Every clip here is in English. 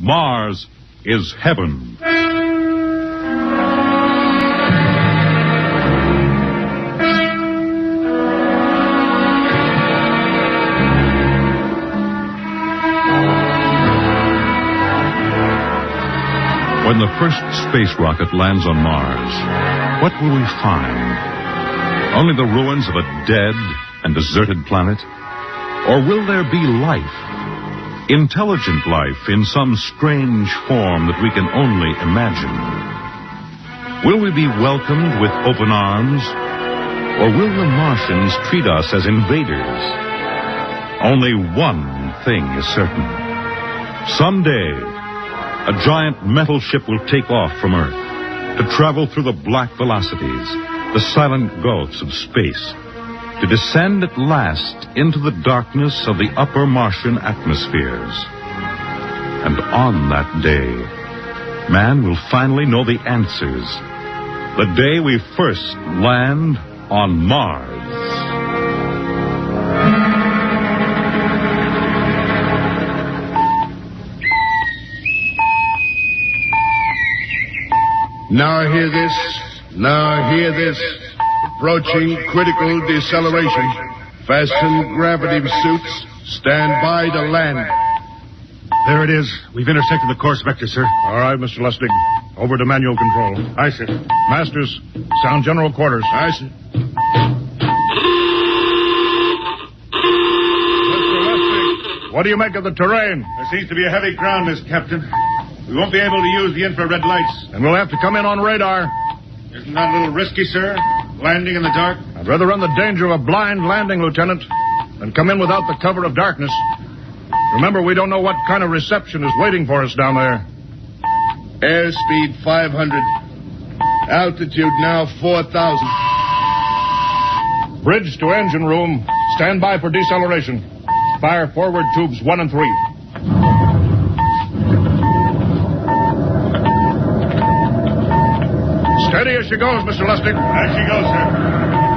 Mars is heaven. When the first space rocket lands on Mars, what will we find? Only the ruins of a dead and deserted planet? Or will there be life? Intelligent life in some strange form that we can only imagine? Will we be welcomed with open arms? Or will the Martians treat us as invaders? Only one thing is certain. Someday, a giant metal ship will take off from Earth to travel through the black velocities, the silent gulfs of space, to descend at last into the darkness of the upper Martian atmospheres. And on that day, man will finally know the answers. The day we first land on Mars. Now hear this. Approaching critical deceleration. Fasten gravity suits. Stand by to land. There it is. We've intersected the course vector, sir. All right, Mr. Lustig. Over to manual control. Aye, sir. Masters, sound general quarters. Aye, sir. Mr. Lustig, what do you make of the terrain? There seems to be a heavy ground, Miss Captain. We won't be able to use the infrared lights. And we'll have to come in on radar. Isn't that a little risky, sir? Landing in the dark? I'd rather run the danger of a blind landing, Lieutenant, than come in without the cover of darkness. Remember, we don't know what kind of reception is waiting for us down there. Airspeed 500. Altitude now 4,000. Bridge to engine room. Stand by for deceleration. Fire forward tubes 1 and 3. Steady as she goes, Mr. Lustig. As she goes, sir.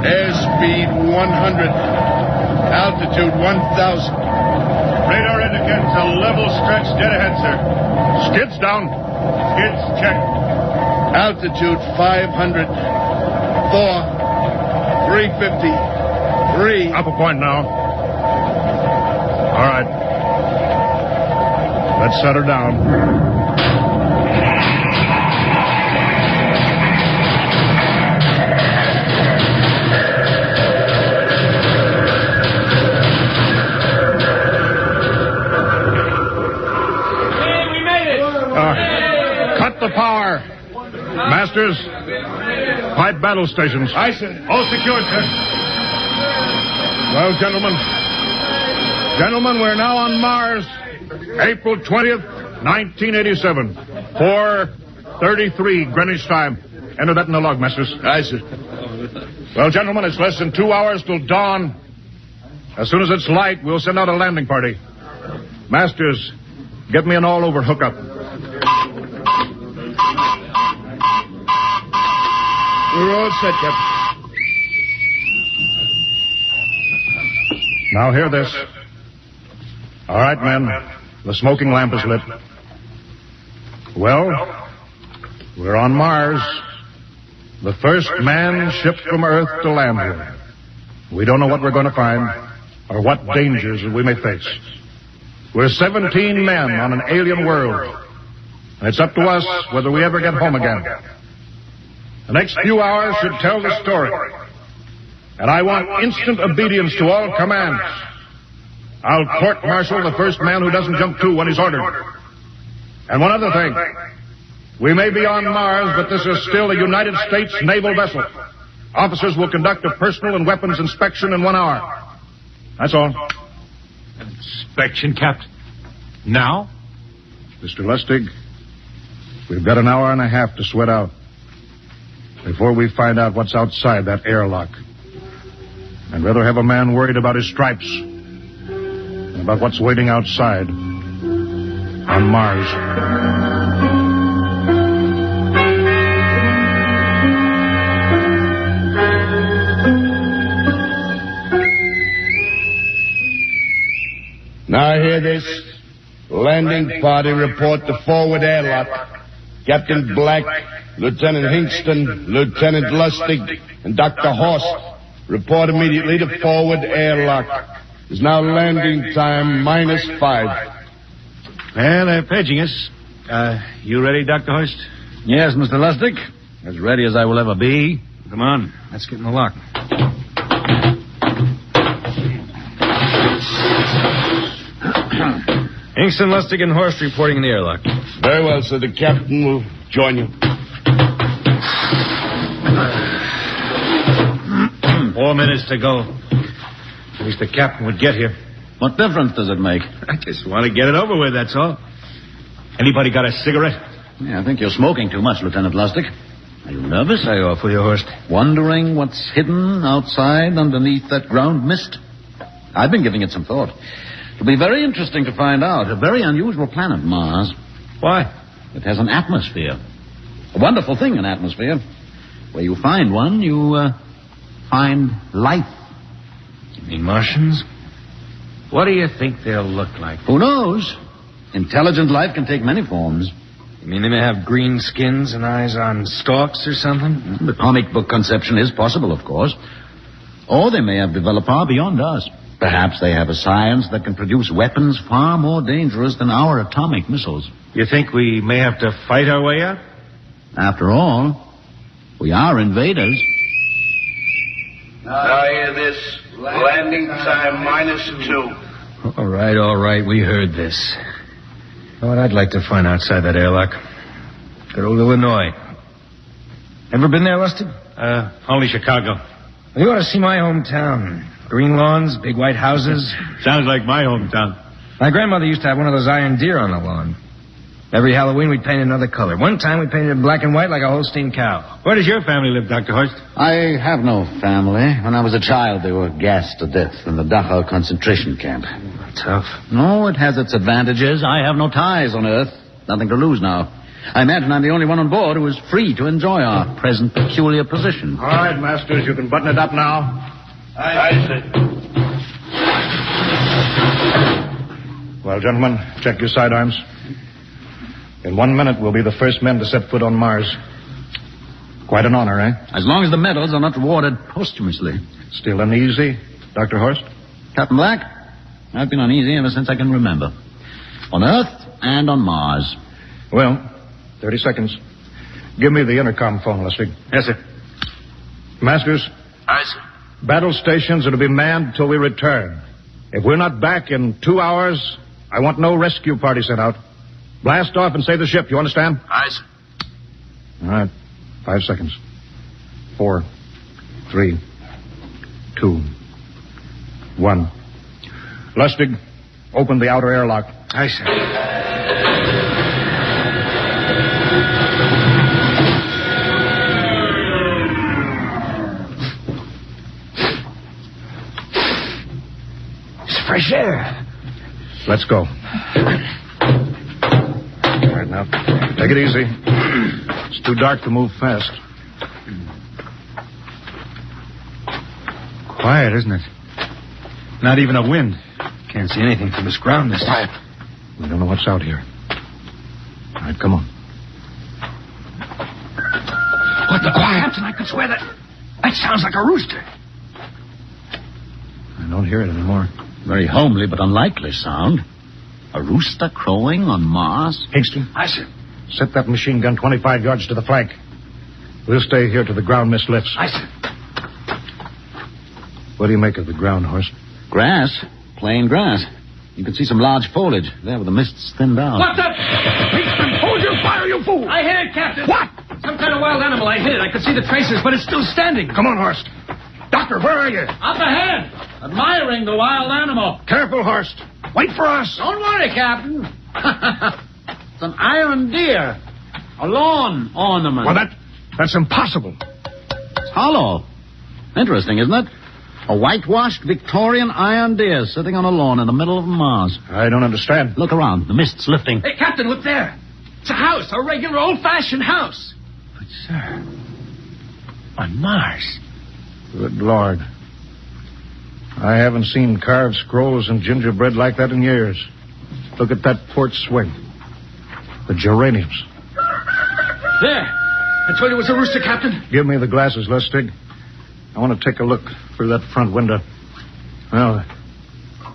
Airspeed 100. Altitude 1,000. Radar indicates a level stretch dead ahead, sir. Skids down. Skids check. Altitude 500. 4. 350. 3. Up a point now. All right. Let's set her down. Cut the power. Masters, pipe battle stations. Aye, sir. All secured, sir. Well, gentlemen, we're now on Mars, April 20th, 1987, 4:33 Greenwich time. Enter that in the log, Masters. Aye, sir. Well, gentlemen, it's less than 2 hours till dawn. As soon as it's light, we'll send out a landing party. Masters, get me an all-over hookup. We're all set, Captain. Now hear this. All right, men. The smoking lamp is lit. Well, we're on Mars. The first manned ship from Earth to land here. We don't know what we're going to find or what dangers we may face. We're 17 men on an alien world. And it's up to us whether we ever get home again. The next few hours should tell the story. And I want instant obedience to all commands. I'll court-martial the first man who doesn't jump to when he's ordered. And one other thing. We may be on Mars, but this is still a United States naval vessel. Officers will conduct a personal and weapons inspection in 1 hour. That's all. Inspection, Captain. Now? Mr. Lustig, we've got an hour and a half to sweat out before we find out what's outside that airlock. I'd rather have a man worried about his stripes than about what's waiting outside on Mars. Now hear this. Landing party report to forward airlock. Captain Black, Lieutenant Hingston, Lieutenant Lustig, and Dr. Horst report immediately to forward airlock. It's now landing time -5. Well, they're paging us. You ready, Dr. Horst? Yes, Mr. Lustig. As ready as I will ever be. Come on. Let's get in the lock. Hingston, Lustig, and Horst reporting in the airlock. Very well, sir. The captain will join you. 4 minutes to go. At least the captain would get here. What difference does it make? I just want to get it over with, that's all. Anybody got a cigarette? Yeah, I think you're smoking too much, Lieutenant Lustig. Are you nervous? Lay off, will you, Horst? Wondering what's hidden outside underneath that ground mist? I've been giving it some thought. It'll be very interesting to find out. A very unusual planet, Mars. Why? It has an atmosphere. A wonderful thing, an atmosphere. Where you find one, you find life. You mean Martians? What do you think they'll look like? Who knows? Intelligent life can take many forms. You mean they may have green skins and eyes on stalks or something? The comic book conception is possible, of course. Or they may have developed far beyond us. Perhaps they have a science that can produce weapons far more dangerous than our atomic missiles. You think we may have to fight our way out? After all, we are invaders. Now hear this. Landing time -2. All right. We heard this. You know what I'd like to find outside that airlock? Good old Illinois. Ever been there, Lustig? Only Chicago. Well, you ought to see my hometown. Green lawns, big white houses. Sounds like my hometown. My grandmother used to have one of those iron deer on the lawn. Every Halloween, we'd paint another color. One time, we painted it black and white like a Holstein cow. Where does your family live, Dr. Horst? I have no family. When I was a child, they were gassed to death in the Dachau concentration camp. Tough. No, it has its advantages. I have no ties on Earth. Nothing to lose now. I imagine I'm the only one on board who is free to enjoy our present peculiar position. All right, Masters, you can button it up now. Aye, sir. Well, gentlemen, check your sidearms. In 1 minute, we'll be the first men to set foot on Mars. Quite an honor, eh? As long as the medals are not rewarded posthumously. Still uneasy, Dr. Horst? Captain Black, I've been uneasy ever since I can remember. On Earth and on Mars. Well, 30 seconds. Give me the intercom phone, Lustig. Yes, sir. Masters? Aye, sir. Battle stations are to be manned till we return. If we're not back in 2 hours, I want no rescue party sent out. Blast off and save the ship, you understand? Aye, sir. All right. 5 seconds. 4, 3, 2, 1. Lustig, open the outer airlock. Aye, sir. It's fresh air. Let's go. All right, now, take it easy. It's too dark to move fast. Quiet, isn't it? Not even a wind. Can't see anything from this ground this time. We don't know what's out here. All right, come on. What the quiet? Captain, I could swear that sounds like a rooster. I don't hear it anymore. Very homely but unlikely sound. A rooster crowing on Mars? Hingston, Aye, sir. set that machine gun 25 yards to the flank. We'll stay here till the ground mist lifts. Aye, sir. What do you make of the ground, Horst? Grass. Plain grass. You can see some large foliage there where the mist's thinned out. What the? Hingston, hold your fire, you fool! I hit it, Captain. What? Some kind of wild animal. I hit it. I could see the traces, but it's still standing. Come on, Horst. Doctor, where are you? Up ahead. Admiring the wild animal. Careful, Horst. Wait for us. Don't worry, Captain. It's an iron deer. A lawn ornament. Well, that's impossible. It's hollow. Interesting, isn't it? A whitewashed Victorian iron deer sitting on a lawn in the middle of Mars. I don't understand. Look around. The mist's lifting. Hey, Captain, look there. It's a house, a regular old-fashioned house. But, sir, on Mars. Good Lord. I haven't seen carved scrolls and gingerbread like that in years. Look at that port swing. The geraniums. There. I told you it was a rooster, Captain. Give me the glasses, Lustig. I want to take a look through that front window. Well,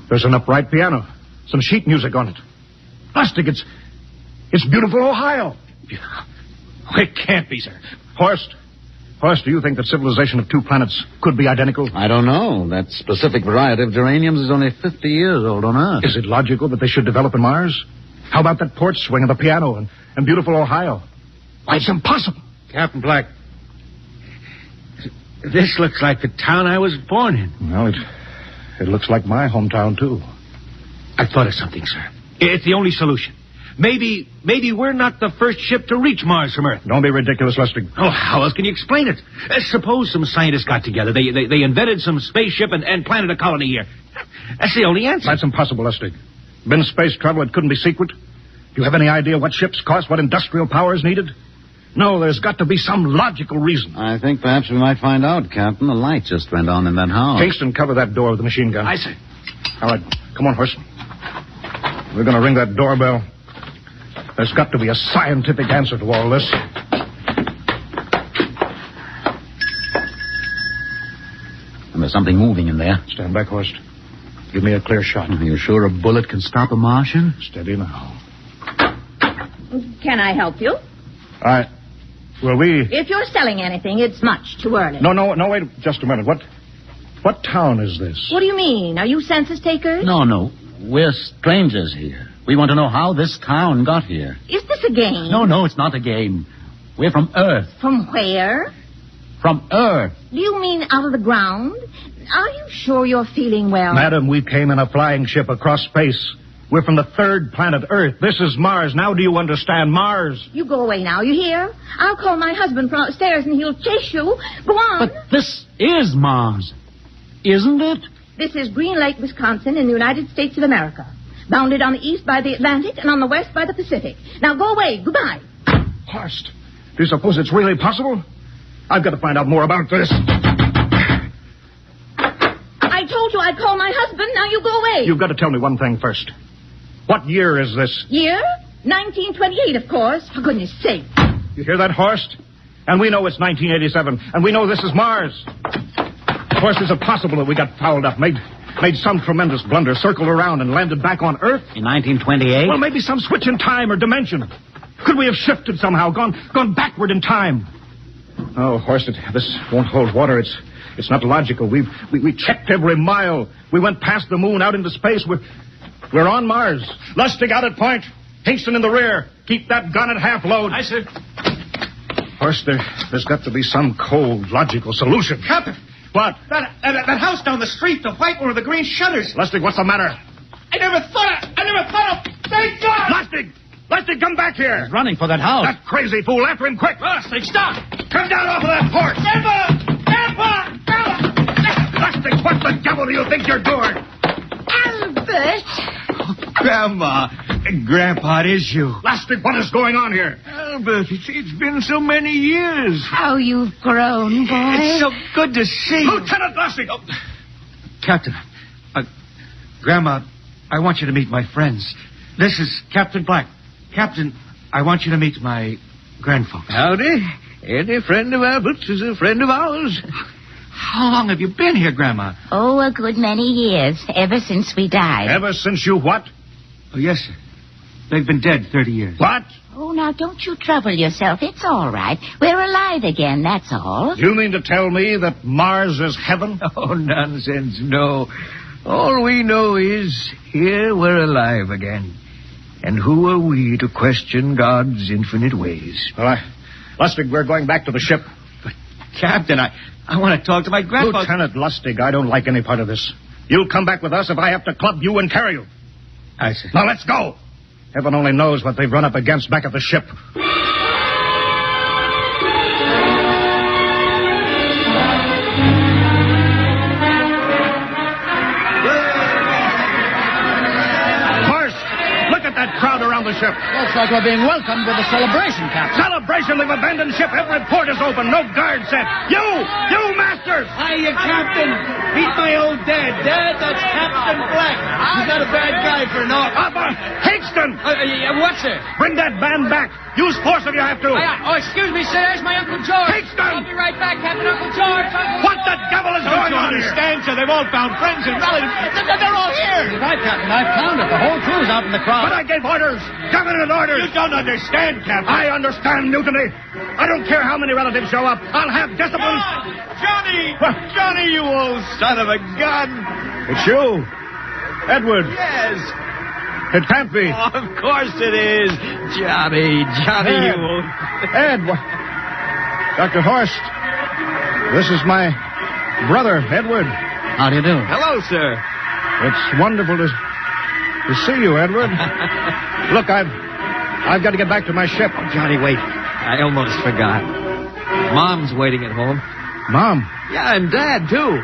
there's an upright piano. Some sheet music on it. Lustig, it's beautiful Ohio. It can't be, sir. Horst, do you think that civilization of two planets could be identical? I don't know. That specific variety of geraniums is only 50 years old on Earth. Is it logical that they should develop in Mars? How about that port swing of the piano and beautiful Ohio? Why, it's impossible. Captain Black, this looks like the town I was born in. Well, it looks like my hometown, too. I thought of something, sir. It's the only solution. Maybe we're not the first ship to reach Mars from Earth. Don't be ridiculous, Lustig. Oh, how else can you explain it? Suppose some scientists got together. They invented some spaceship and planted a colony here. That's the only answer. That's impossible, Lustig. Been space travel, it couldn't be secret. Do you have any idea what ships cost, what industrial power is needed? No, there's got to be some logical reason. I think perhaps we might find out, Captain. The light just went on in that house. Kingston, cover that door with the machine gun. Aye, sir. All right, come on, Horst. We're going to ring that doorbell. There's got to be a scientific answer to all this. And there's something moving in there. Stand back, Horst. Give me a clear shot. Are you sure a bullet can stop a Martian? Steady now. Can I help you? All right. Will we... If you're selling anything, it's much too early. No, wait just a minute. What town is this? What do you mean? Are you census takers? No. We're strangers here. We want to know how this town got here. Is this a game? No, it's not a game. We're from Earth. From where? From Earth. Do you mean out of the ground? Are you sure you're feeling well? Madam, we came in a flying ship across space. We're from the third planet, Earth. This is Mars. Now do you understand? Mars. You go away now, you hear? I'll call my husband from upstairs and he'll chase you. Go on. But this is Mars, isn't it? This is Green Lake, Wisconsin, in the United States of America. Bounded on the east by the Atlantic and on the west by the Pacific. Now go away. Goodbye. Horst, do you suppose it's really possible? I've got to find out more about this. I told you I'd call my husband. Now you go away. You've got to tell me one thing first. What year is this? Year? 1928, of course. For goodness sake. You hear that, Horst? And we know it's 1987. And we know this is Mars. Horst, is it possible that we got fouled up, made some tremendous blunder, circled around and landed back on Earth? In 1928? Well, maybe some switch in time or dimension. Could we have shifted somehow, gone backward in time? Oh, Horst, this won't hold water. It's not logical. We checked every mile. We went past the moon, out into space. We're on Mars. Lustig out at point. Kingston in the rear. Keep that gun at half load. Aye, sir. Horst, there's got to be some cold, logical solution. Captain. What? That house down the street, the white one with the green shutters. Lustig, what's the matter? I never thought of... Thank God! Lustig, come back here. He's running for that house. That crazy fool. After him, quick. Lustig, stop! Come down off of that porch. Grandpa! Lustig, what the devil do you think you're doing? Albert! Grandma! Grandpa, it is you. Lustig, what is going on here? Albert, it's been so many years. How you've grown, boy. It's so good to see you. Lieutenant Lustig! Oh. Captain, Grandma, I want you to meet my friends. This is Captain Black. Captain, I want you to meet my grandfolks. Howdy. Any friend of Albert's is a friend of ours. How long have you been here, Grandma? Oh, a good many years, ever since we died. Ever since you what? Oh, yes, sir. They've been dead 30 years. What? Oh, now, don't you trouble yourself. It's all right. We're alive again, that's all. You mean to tell me that Mars is heaven? Oh, nonsense, no. All we know is here we're alive again. And who are we to question God's infinite ways? Well, Lustig, we're going back to the ship. But, Captain, I want to talk to my grandpa. Lieutenant Lustig, I don't like any part of this. You'll come back with us if I have to club you and carry you. I see. Now, let's go. Heaven only knows what they've run up against back at the ship. Horst, look at that crowd around the ship. Looks like we're being welcomed with a celebration, Captain. Celebration! They've abandoned ship. Every port is open. No guard set. You masters! Hiya, Captain. Meet my old dad. Dad, that's Captain Black. He's not a bad guy for an Higston! What, sir? Bring that band back. Use force if you have to. Excuse me, sir. There's my Uncle George. Higston! I'll be right back, Captain. Uncle George. What the devil is going on here? Understand, sir? They've all found friends and relatives. They're all here. Right, Captain. I've found it. The whole crew's out in the crowd. But I gave orders. Cabinet orders. You don't understand, Captain. I understand mutiny. I don't care how many relatives show up. I'll have discipline. Johnny! Johnny, you old son of a gun! It's you. Edward. Yes. It can't be. Oh, of course it is. Johnny, Ed. you old... Ed. Dr. Horst. This is my brother, Edward. How do you do? Hello, sir. It's wonderful to see you, Edward. Look, I've got to get back to my ship. Johnny, wait. I almost forgot. Mom's waiting at home. Mom. Yeah, and Dad, too.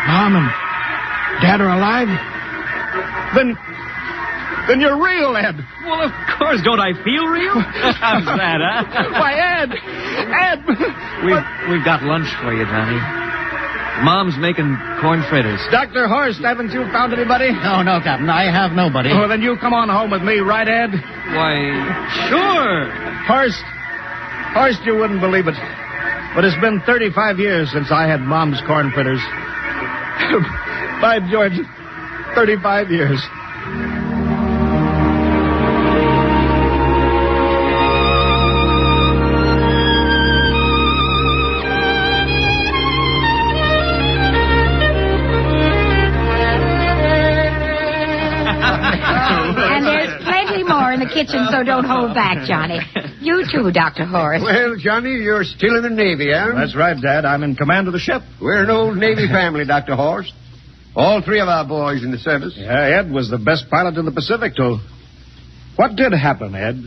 Mom and Dad are alive? Then you're real, Ed. Well, of course. Don't I feel real? How's that, huh? Why, Ed! We've got lunch for you, Johnny. Mom's making corn fritters. Dr. Horst, haven't you found anybody? No, Captain. I have nobody. Oh, then you come on home with me, right, Ed? Why, sure. Horst, you wouldn't believe it, but it's been 35 years since I had Mom's corn fritters. By George, 35 years. And there's plenty more in the kitchen, so don't hold back, Johnny. You too, Dr. Horst. Well, Johnny, you're still in the Navy, eh? That's right, Dad. I'm in command of the ship. We're an old Navy family, Dr. Horst. All three of our boys in the service. Yeah, Ed was the best pilot in the Pacific, too. What did happen, Ed?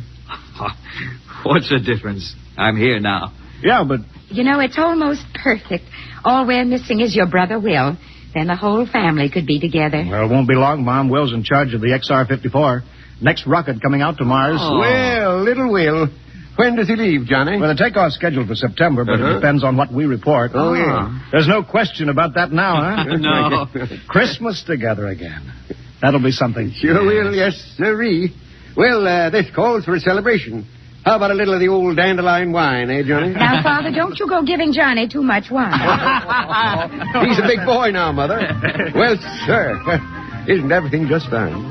What's the difference? I'm here now. Yeah, but... You know, it's almost perfect. All we're missing is your brother, Will. Then the whole family could be together. Well, it won't be long, Mom. Will's in charge of the XR-54. Next rocket coming out to Mars. Oh. Well, little Will. When does he leave, Johnny? Well, the takeoff's scheduled for September, but it depends on what we report. Oh, yeah. There's no question about that now, huh? No. Christmas together again. That'll be something. Sure will, yes, sirree. Well, this calls for a celebration. How about a little of the old dandelion wine, eh, Johnny? Now, Father, don't you go giving Johnny too much wine. He's a big boy now, Mother. Well, sir, isn't everything just fine?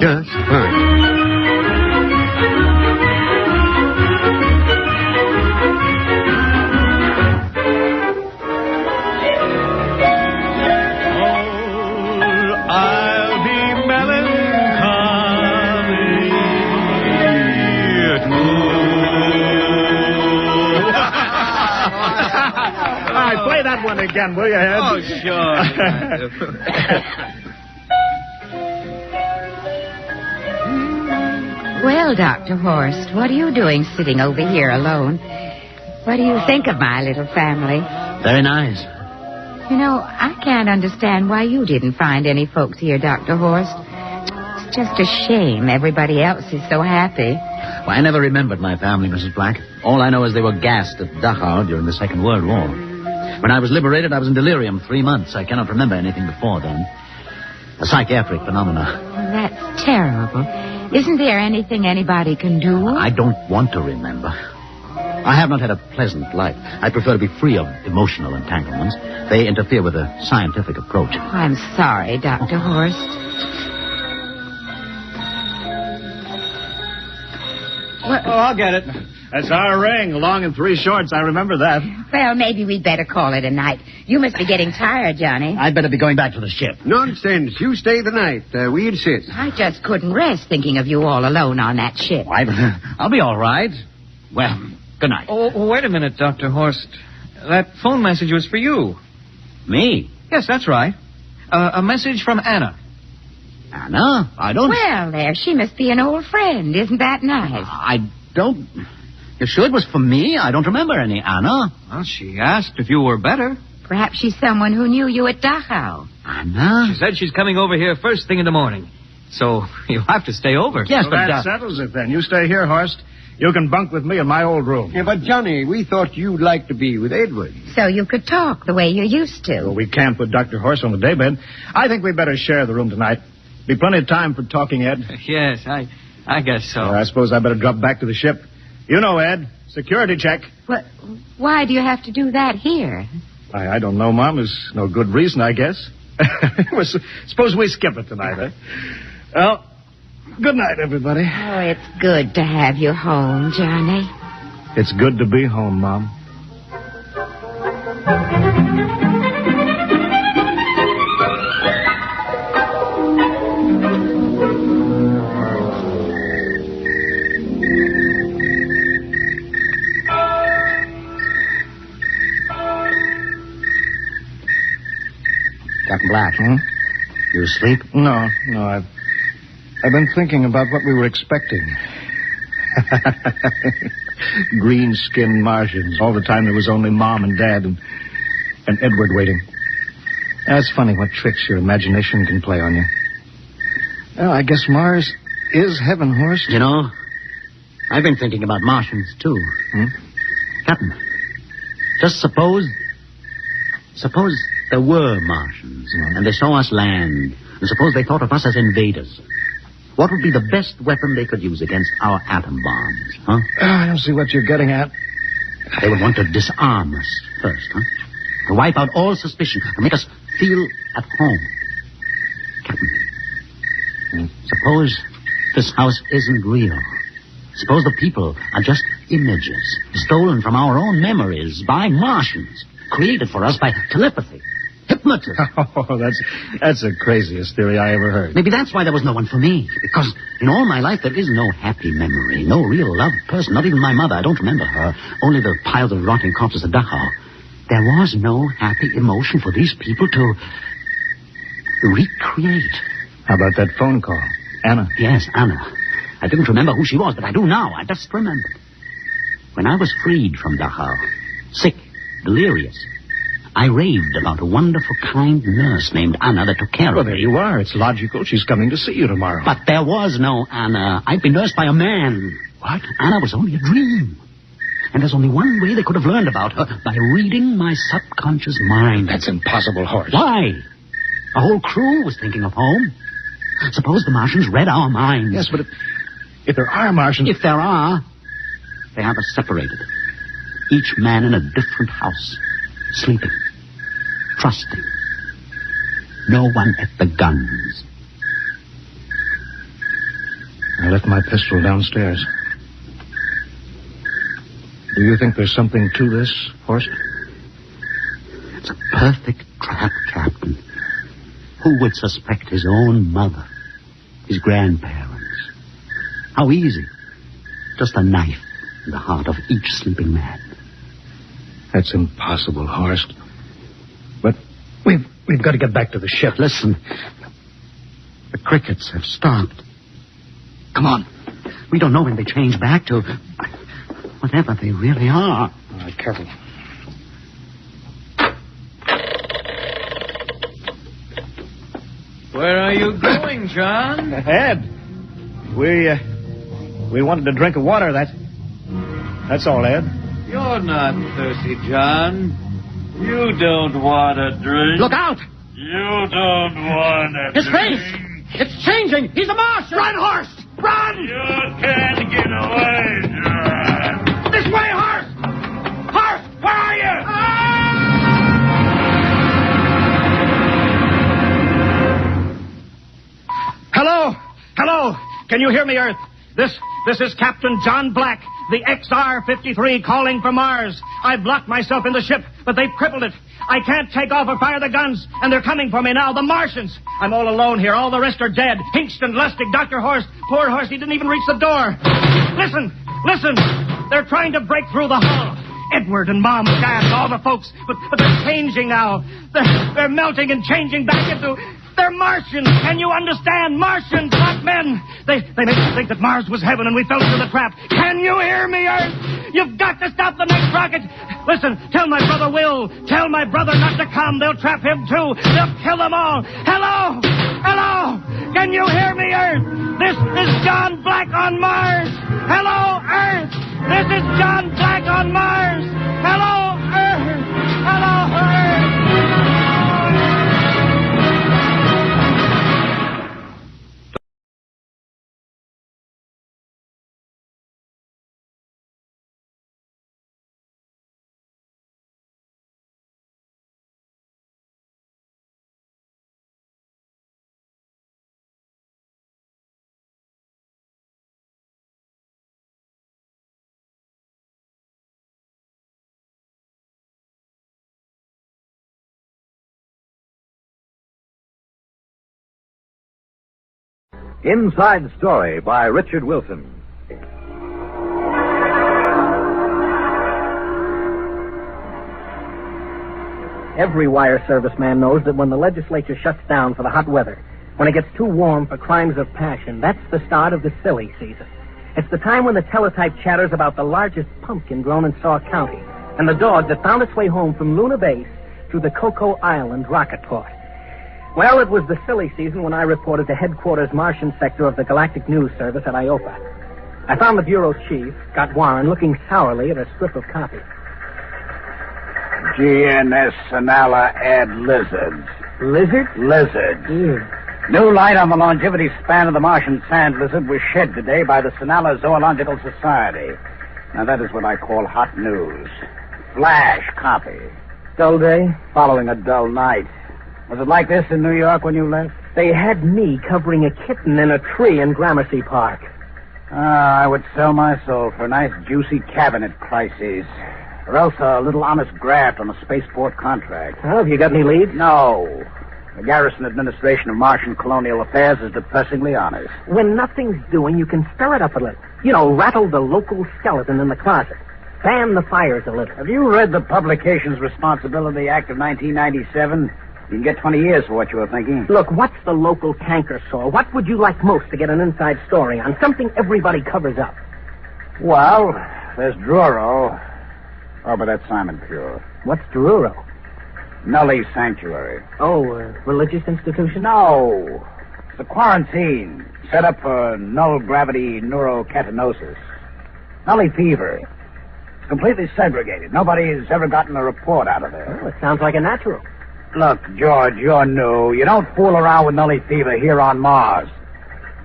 Just fine. I'll be melancholy. All right, play that one again, will you, Ed? Oh, sure. Well, Dr. Horst, what are you doing sitting over here alone? What do you think of my little family? Very nice. You know, I can't understand why you didn't find any folks here, Dr. Horst. It's just a shame everybody else is so happy. Well, I never remembered my family, Mrs. Black. All I know is they were gassed at Dachau during the Second World War. When I was liberated, I was in delirium 3 months. I cannot remember anything before then. A psychiatric phenomena. That's terrible. Isn't there anything anybody can do? I don't want to remember. I have not had a pleasant life. I prefer to be free of emotional entanglements. They interfere with a scientific approach. I'm sorry, Dr. Horst. Oh, I'll get it. That's our ring, long and 3 shorts. I remember that. Well, maybe we'd better call it a night. You must be getting tired, Johnny. I'd better be going back to the ship. Nonsense. You stay the night. We insist. I just couldn't rest thinking of you all alone on that ship. I'll be all right. Well, good night. Oh, wait a minute, Dr. Horst. That phone message was for you. Me? Yes, that's right. A message from Anna. Anna? I don't... Well, there, she must be an old friend. Isn't that nice? I don't... You sure it was for me? I don't remember any Anna. Well, she asked if you were better. Perhaps she's someone who knew you at Dachau. Anna? She said she's coming over here first thing in the morning. So you'll have to stay over. Yes, Well, that settles it then. You stay here, Horst. You can bunk with me in my old room. Yeah, but Johnny, we thought you'd like to be with Edward. So you could talk the way you used to. Well, we can't put Dr. Horst on the daybed. I think we'd better share the room tonight. Be plenty of time for talking, Ed. Yes, I guess so. I suppose I better drop back to the ship. You know, Ed, security check. Well, why do you have to do that here? I don't know, Mom. There's no good reason, I guess. Well, suppose we skip it tonight, eh? Well, good night, everybody. Oh, it's good to have you home, Johnny. It's good to be home, Mom. Captain Black. You asleep? No, I've been thinking about what we were expecting. Green-skinned Martians. All the time there was only Mom and Dad and Edward waiting. That's funny what tricks your imagination can play on you. Well, I guess Mars is heaven, Horst. You know, I've been thinking about Martians, too. Captain, just suppose there were Martians, and they saw us land, and suppose they thought of us as invaders. What would be the best weapon they could use against our atom bombs, huh? I don't see what you're getting at. They would want to disarm us first, huh? To wipe out all suspicion, to make us feel at home. Captain, suppose this house isn't real. Suppose the people are just images, stolen from our own memories by Martians, created for us by telepathy, hypnotism. Oh, that's the craziest theory I ever heard. Maybe that's why there was no one for me. Because in all my life, there is no happy memory, no real loved person, not even my mother. I don't remember her. Only the piles of rotting corpses at Dachau. There was no happy emotion for these people to recreate. How about that phone call? Anna? Yes, Anna. I didn't remember who she was, but I do now. I just remembered. When I was freed from Dachau, sick, delirious, I raved about a wonderful, kind nurse named Anna that took care of me. Well, there you are. It's logical. She's coming to see you tomorrow. But there was no Anna. I'd been nursed by a man. What? Anna was only a dream. And there's only one way they could have learned about her, by reading my subconscious mind. That's impossible, Horst. Why? The whole crew was thinking of home. Suppose the Martians read our minds. Yes, but if there are Martians... If there are, they have us separated. Each man in a different house. Sleeping. Trusting. No one at the guns. I left my pistol downstairs. Do you think there's something to this, Horst? It's a perfect trap, Captain. Who would suspect his own mother? His grandparents? How easy. Just a knife in the heart of each sleeping man. That's impossible, Horst. But we've got to get back to the ship. Listen. The crickets have stopped. Come on. We don't know when they change back to whatever they really are. All right, careful. Where are you going, John? Ed, we wanted a drink of water. That's all, Ed. You're not thirsty, John. You don't want a drink. Look out! You don't want a His drink. face! It's changing! He's a Martian! Run, Horst! Run! You can't get away, John. This way, Horst! Horst, where are you? Hello! Can you hear me, Earth? This is Captain John Black, the XR-53 calling from Mars. I blocked myself in the ship, but they've crippled it. I can't take off or fire the guns, and they're coming for me now, the Martians. I'm all alone here. All the rest are dead. Hinkston, Lustig, Dr. Horst. Poor Horst, he didn't even reach the door. Listen! They're trying to break through the hull. Edward and Mom, Dad, all the folks. But they're changing now. They're melting and changing back into... They're Martians. Can you understand? Martians, not men. They made us think that Mars was heaven and we fell into the trap. Can you hear me, Earth? You've got to stop the next rocket. Listen, tell my brother Will. Tell my brother not to come. They'll trap him, too. They'll kill them all. Hello! Can you hear me, Earth? This is John Black on Mars. Hello, Earth. This is John Black on Mars. Hello, Earth. Hello, Earth. Inside Story by Richard Wilson. Every wire service man knows that when the legislature shuts down for the hot weather, when it gets too warm for crimes of passion, that's the start of the silly season. It's the time when the teletype chatters about the largest pumpkin grown in Sauk County and the dog that found its way home from Luna Base through the Cocoa Island rocket port. Well, it was the silly season when I reported to headquarters Martian sector of the Galactic News Service at IOPA. I found the bureau chief, Scott Warren, looking sourly at a strip of copy. GNS Sonala add lizards. Lizard? Lizards. Yeah. New light on the longevity span of the Martian sand lizard was shed today by the Sonala Zoological Society. Now, that is what I call hot news. Flash copy. Dull day? Following a dull night. Was it like this in New York when you left? They had me covering a kitten in a tree in Gramercy Park. I would sell my soul for a nice, juicy cabinet crisis. Or else a little honest graft on a spaceport contract. Oh, have you got any leads? No. The Garrison Administration of Martian Colonial Affairs is depressingly honest. When nothing's doing, you can stir it up a little. You know, rattle the local skeleton in the closet. Fan the fires a little. Have you read the Publications Responsibility Act of 1997? You can get 20 years for what you were thinking. Look, what's the local canker sore? What would you like most to get an inside story on? Something everybody covers up. Well, there's Druro. Oh, but that's Simon Pure. What's Druro? Nully Sanctuary. Oh, religious institution? No. It's a quarantine set up for null-gravity neurocatinosis. Nully fever. It's completely segregated. Nobody's ever gotten a report out of there. Oh, it sounds like a natural. Look, George, you're new. You don't fool around with Nully fever here on Mars.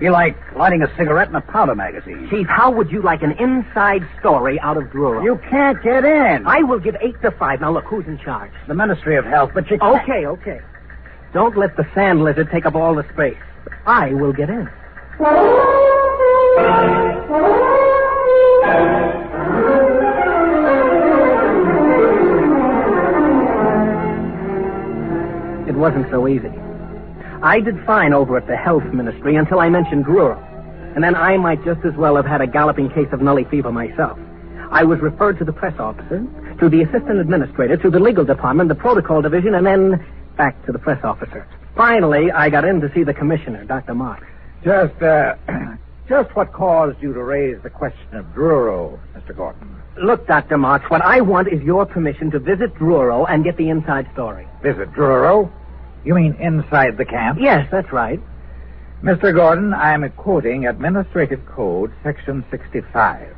Be like lighting a cigarette in a powder magazine. Chief, how would you like an inside story out of Druro? You can't get in. I will give 8 to 5. Now, look, who's in charge? The Ministry of Health, but you can't... Okay. Don't let the sand lizard take up all the space. I will get in. It wasn't so easy. I did fine over at the Health Ministry until I mentioned Druro. And then I might just as well have had a galloping case of Nully fever myself. I was referred to the press officer, to the assistant administrator, to the legal department, the protocol division, and then back to the press officer. Finally, I got in to see the commissioner, Dr. Marks. Just what caused you to raise the question of Druro, Mr. Gordon? Look, Dr. Marks, what I want is your permission to visit Druro and get the inside story. Visit Druro? You mean inside the camp? Yes, that's right. Mr. Gordon, I'm quoting Administrative Code, Section 65.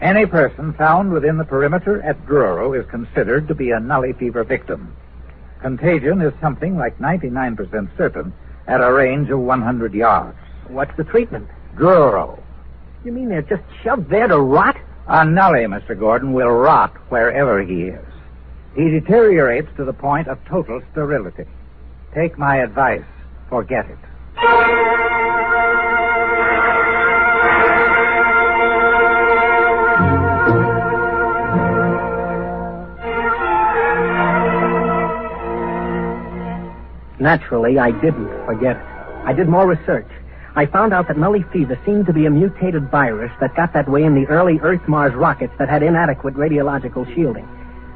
Any person found within the perimeter at Druro is considered to be a Nully fever victim. Contagion is something like 99% certain at a range of 100 yards. What's the treatment? Druro. You mean they're just shoved there to rot? A Nully, Mr. Gordon, will rot wherever he is. He deteriorates to the point of total sterility. Take my advice. Forget it. Naturally, I didn't forget it. I did more research. I found out that Nully fever seemed to be a mutated virus that got that way in the early Earth-Mars rockets that had inadequate radiological shielding.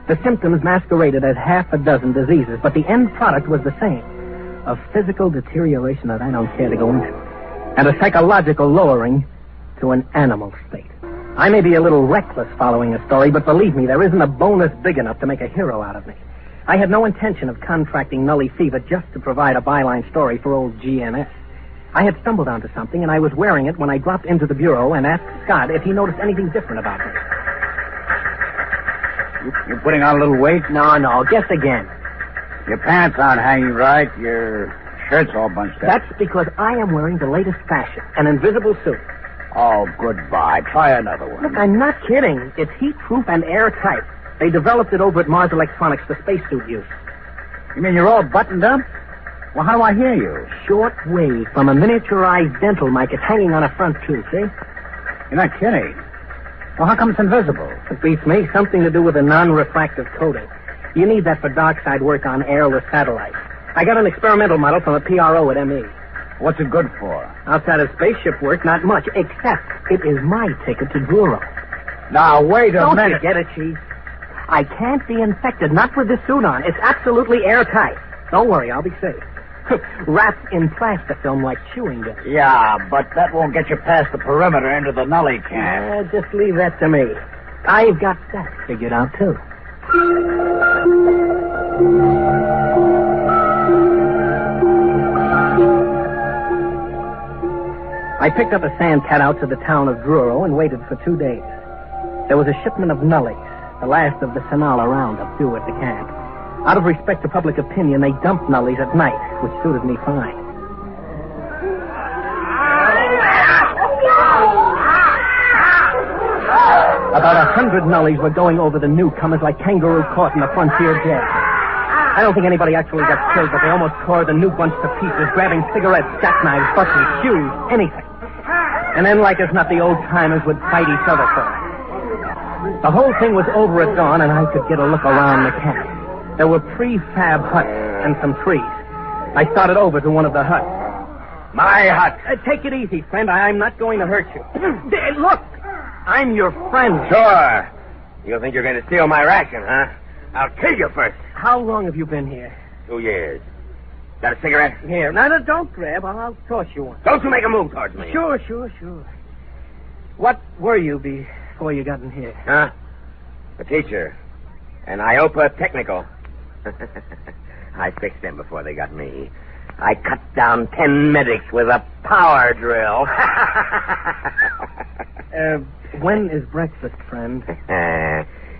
The symptoms masqueraded as half a dozen diseases, but the end product was the same. A physical deterioration that I don't care to go into. And a psychological lowering to an animal state. I may be a little reckless following a story, but believe me, there isn't a bonus big enough to make a hero out of me. I had no intention of contracting Nully fever just to provide a byline story for old GNS. I had stumbled onto something, and I was wearing it when I dropped into the bureau and asked Scott if he noticed anything different about me. You're putting on a little weight? No. Guess again. Your pants aren't hanging right. Your shirt's all bunched up. That's because I am wearing the latest fashion, an invisible suit. Oh, goodbye. Try another one. Look, I'm not kidding. It's heat-proof and airtight. They developed it over at Mars Electronics for spacesuit use. You mean you're all buttoned up? Well, how do I hear you? Short wave from a miniaturized dental mic. It's hanging on a front tooth, see? You're not kidding. Well, how come it's invisible? It beats me. Something to do with a non-refractive coating. You need that for dark side work on airless satellites. I got an experimental model from a PRO at ME. What's it good for? Outside of spaceship work, not much, except it is my ticket to Druro. Now, wait a minute. Don't forget it, Chief. I can't be infected, not with this suit on. It's absolutely airtight. Don't worry, I'll be safe. Wrapped in plastifilm like chewing gum. Yeah, but that won't get you past the perimeter into the nully camp. Just leave that to me. I've got that figured out, too. I picked up a sandcat out to the town of Druro and waited for 2 days. There was a shipment of nullies, the last of the Sonala roundup, due at the camp. Out of respect to public opinion, they dumped nullies at night, which suited me fine. About 100 nullies were going over the newcomers like kangaroo caught in a frontier dead. I don't think anybody actually got killed, but they almost tore the new bunch to pieces, grabbing cigarettes, jackknives, buttons, shoes, anything. And then, like as not, the old-timers would fight each other for it. The whole thing was over at dawn, and I could get a look around the camp. There were prefab huts and some trees. I started over to one of the huts. My hut. Take it easy, friend. I'm not going to hurt you. Look, I'm your friend. Sure. You think you're going to steal my ration, huh? I'll kill you first. How long have you been here? 2 years. Got a cigarette? Here. No, don't grab. I'll toss you one. Don't you make a move towards me. Sure. What were you before you got in here? Huh? A teacher. An IOPA technical. I fixed them before they got me. I cut down 10 medics with a power drill. When is breakfast, friend?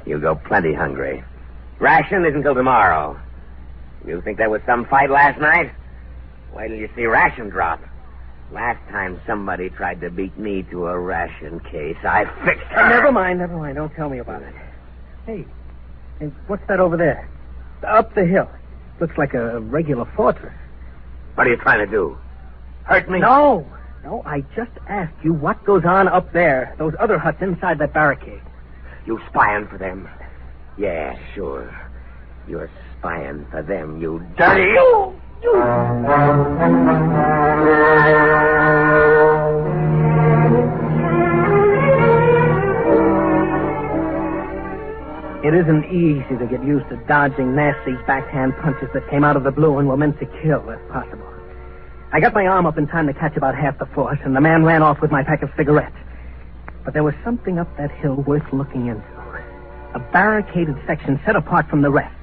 You go plenty hungry. Ration isn't until tomorrow. You think there was some fight last night? Wait till you see ration drop. Last time somebody tried to beat me to a ration case, I fixed her. Never mind. Don't tell me about it. Hey, what's that over there? Up the hill. Looks like a regular fortress. What are you trying to do? Hurt me? No, I just asked you what goes on up there. Those other huts inside that barricade. You spying for them? Yeah, sure. You're spying for them, you dirty... It isn't easy to get used to dodging nasty backhand punches that came out of the blue and were meant to kill, if possible. I got my arm up in time to catch about half the force, and the man ran off with my pack of cigarettes. But there was something up that hill worth looking into. A barricaded section set apart from the rest.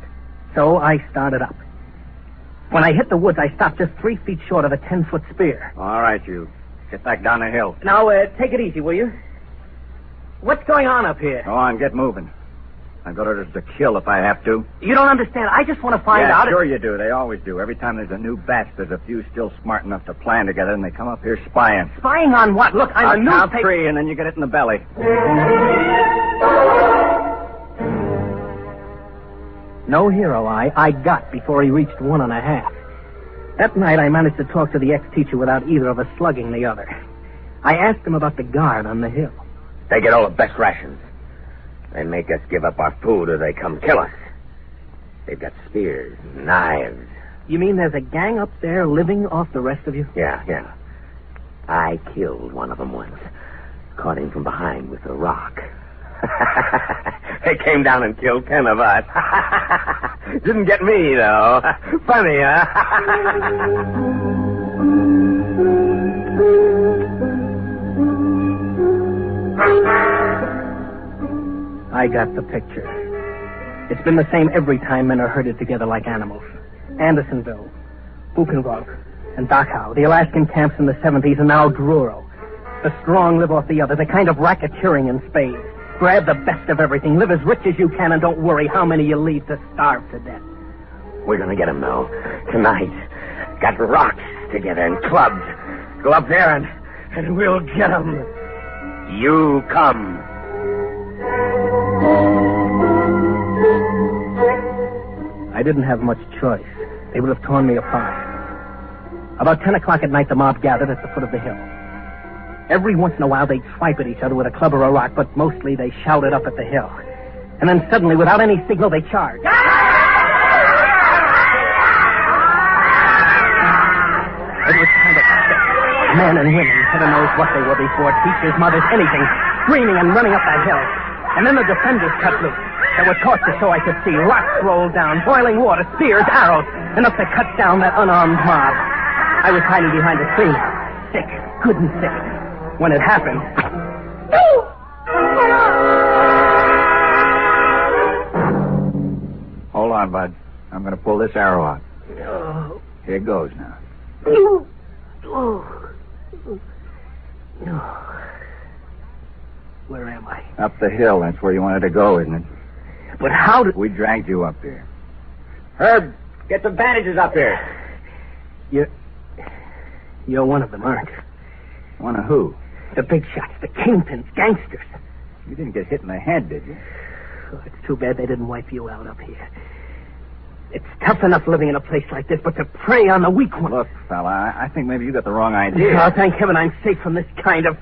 So I started up. When I hit the woods, I stopped just 3 feet short of a 10-foot spear. All right, you. Get back down the hill. Now, take it easy, will you? What's going on up here? Go on, get moving. I've got orders to kill if I have to. You don't understand. I just want to find out... Yeah, sure you do. They always do. Every time there's a new batch, there's a few still smart enough to plan together, and they come up here spying. Spying on what? Look, I'm a count newspaper... 3, and then you get it in the belly. No hero I got before he reached 1.5. That night, I managed to talk to the ex-teacher without either of us slugging the other. I asked him about the guard on the hill. They get all the best rations. They make us give up our food or they come kill us. They've got spears, knives. You mean there's a gang up there living off the rest of you? Yeah. I killed one of them once. Caught him from behind with a rock. They came down and killed 10 of us. Didn't get me, though. Funny, huh? I got the picture. It's been the same every time men are herded together like animals. Andersonville, Buchenwald, And Dachau, the Alaskan camps in the 70s, and now Druro. The strong live off the others, a kind of racketeering in spades. Grab the best of everything, live as rich as you can, and don't worry how many you leave to starve to death. We're gonna get him, though. Tonight. Got rocks together and clubs. Go up there and we'll get him. You come. I didn't have much choice. They would have torn me apart. About 10 o'clock at night, the mob gathered at the foot of the hill. Every once in a while, they'd swipe at each other with a club or a rock, but mostly they shouted up at the hill. And then suddenly, without any signal, they charged. It was kind of sick. Men and women, heaven knows what they were before, teachers, mothers, anything, screaming and running up that hill. And then the defenders cut loose. There were torches so I could see, rocks rolled down, boiling water, spears, arrows, enough to cut down that unarmed mob. I was hiding behind a tree, sick, good and sick. When it happened... Hold on, Bud. I'm going to pull this arrow out. Here goes now. Where am I? Up the hill. That's where you wanted to go, isn't it? But how did... We dragged you up here. Herb, get some bandages up here. You're one of them, aren't you? One of who? The big shots, the kingpins, gangsters. You didn't get hit in the head, did you? Oh, it's too bad they didn't wipe you out up here. It's tough enough living in a place like this, but to prey on the weak one. Look, fella, I think maybe you got the wrong idea. Oh, thank heaven I'm safe from this kind of...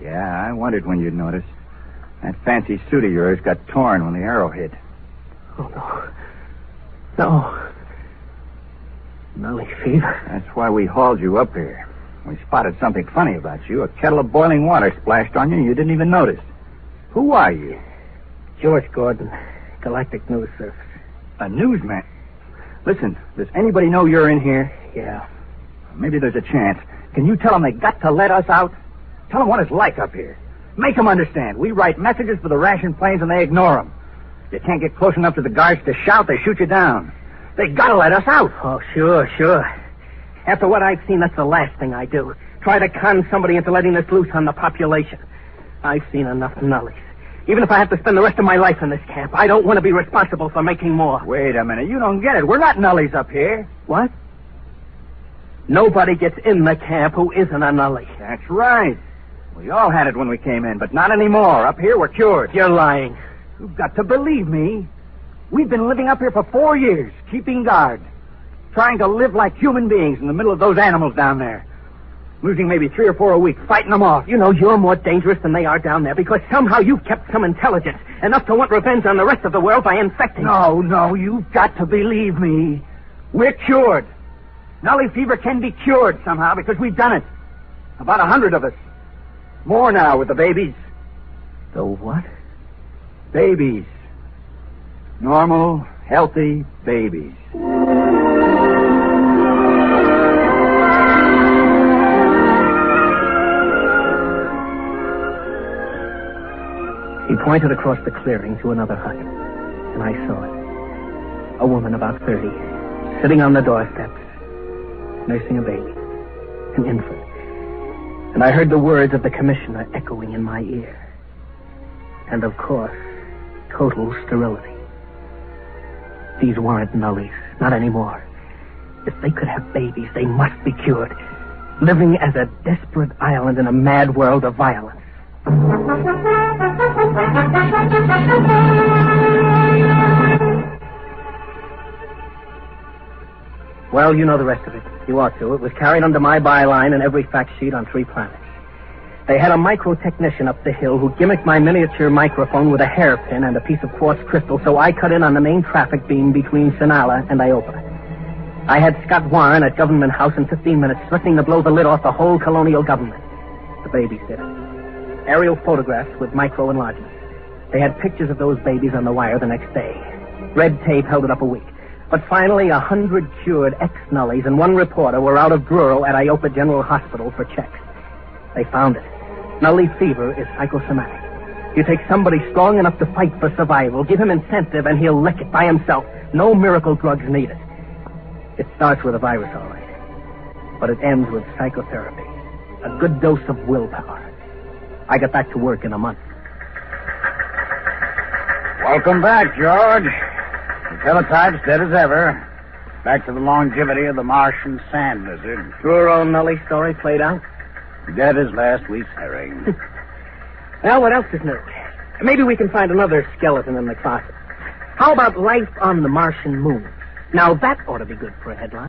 Yeah, I wondered when you'd notice. That fancy suit of yours got torn when the arrow hit. Oh, no. No. Nelly fever. That's why we hauled you up here. We spotted something funny about you. A kettle of boiling water splashed on you and you didn't even notice. Who are you? George Gordon, Galactic News Service. A newsman? Listen, does anybody know you're in here? Yeah. Maybe there's a chance. Can you tell them they got to let us out? Tell them what it's like up here. Make them understand. We write messages for the ration planes and they ignore them. You can't get close enough to the guards to shout, they shoot you down. They gotta let us out. Oh, sure. After what I've seen, that's the last thing I do. Try to con somebody into letting this loose on the population. I've seen enough nullies. Even if I have to spend the rest of my life in this camp, I don't want to be responsible for making more. Wait a minute. You don't get it. We're not nullies up here. What? Nobody gets in the camp who isn't a nullie. That's right. We all had it when we came in, but not anymore. Up here, we're cured. You're lying. You've got to believe me. We've been living up here for 4 years, keeping guard. Trying to live like human beings in the middle of those animals down there. Losing maybe 3 or 4 a week, fighting them off. You know, you're more dangerous than they are down there because somehow you've kept some intelligence. Enough to want revenge on the rest of the world by infecting. No, you've got to believe me. We're cured. Nully fever can be cured somehow because we've done it. About 100 of us. More now with the babies. The what? Babies. Normal, healthy babies. He pointed across the clearing to another hut, and I saw it. A woman about 30, sitting on the doorsteps, nursing a baby, an infant. And I heard the words of the commissioner echoing in my ear. And of course, total sterility. These weren't nullies, not anymore. If they could have babies, they must be cured. Living as a desperate island in a mad world of violence. Well, you know the rest of it. You ought to. It was carried under my byline in every fact sheet on 3 planets. They had a micro-technician up the hill who gimmicked my miniature microphone with a hairpin and a piece of quartz crystal, so I cut in on the main traffic beam between Sinala and Iopa. I had Scott Warren at Government House in 15 minutes, threatening to blow the lid off the whole colonial government. The babies did it. Aerial photographs with micro-enlargements. They had pictures of those babies on the wire the next day. Red tape held it up a week. But finally, 100 cured ex-nullies and 1 reporter were out of Druro at Iopa General Hospital for checks. They found it. Nully fever is psychosomatic. You take somebody strong enough to fight for survival, give him incentive, and he'll lick it by himself. No miracle drugs needed. It starts with a virus, all right. But it ends with psychotherapy. A good dose of willpower. I get back to work in a month. Welcome back, George. The teletype's dead as ever. Back to the longevity of the Martian sand lizard. True old Nully story played out? Dead as last week's herring. Well, what else is new? Maybe we can find another skeleton in the closet. How about life on the Martian moon? Now, that ought to be good for a headline.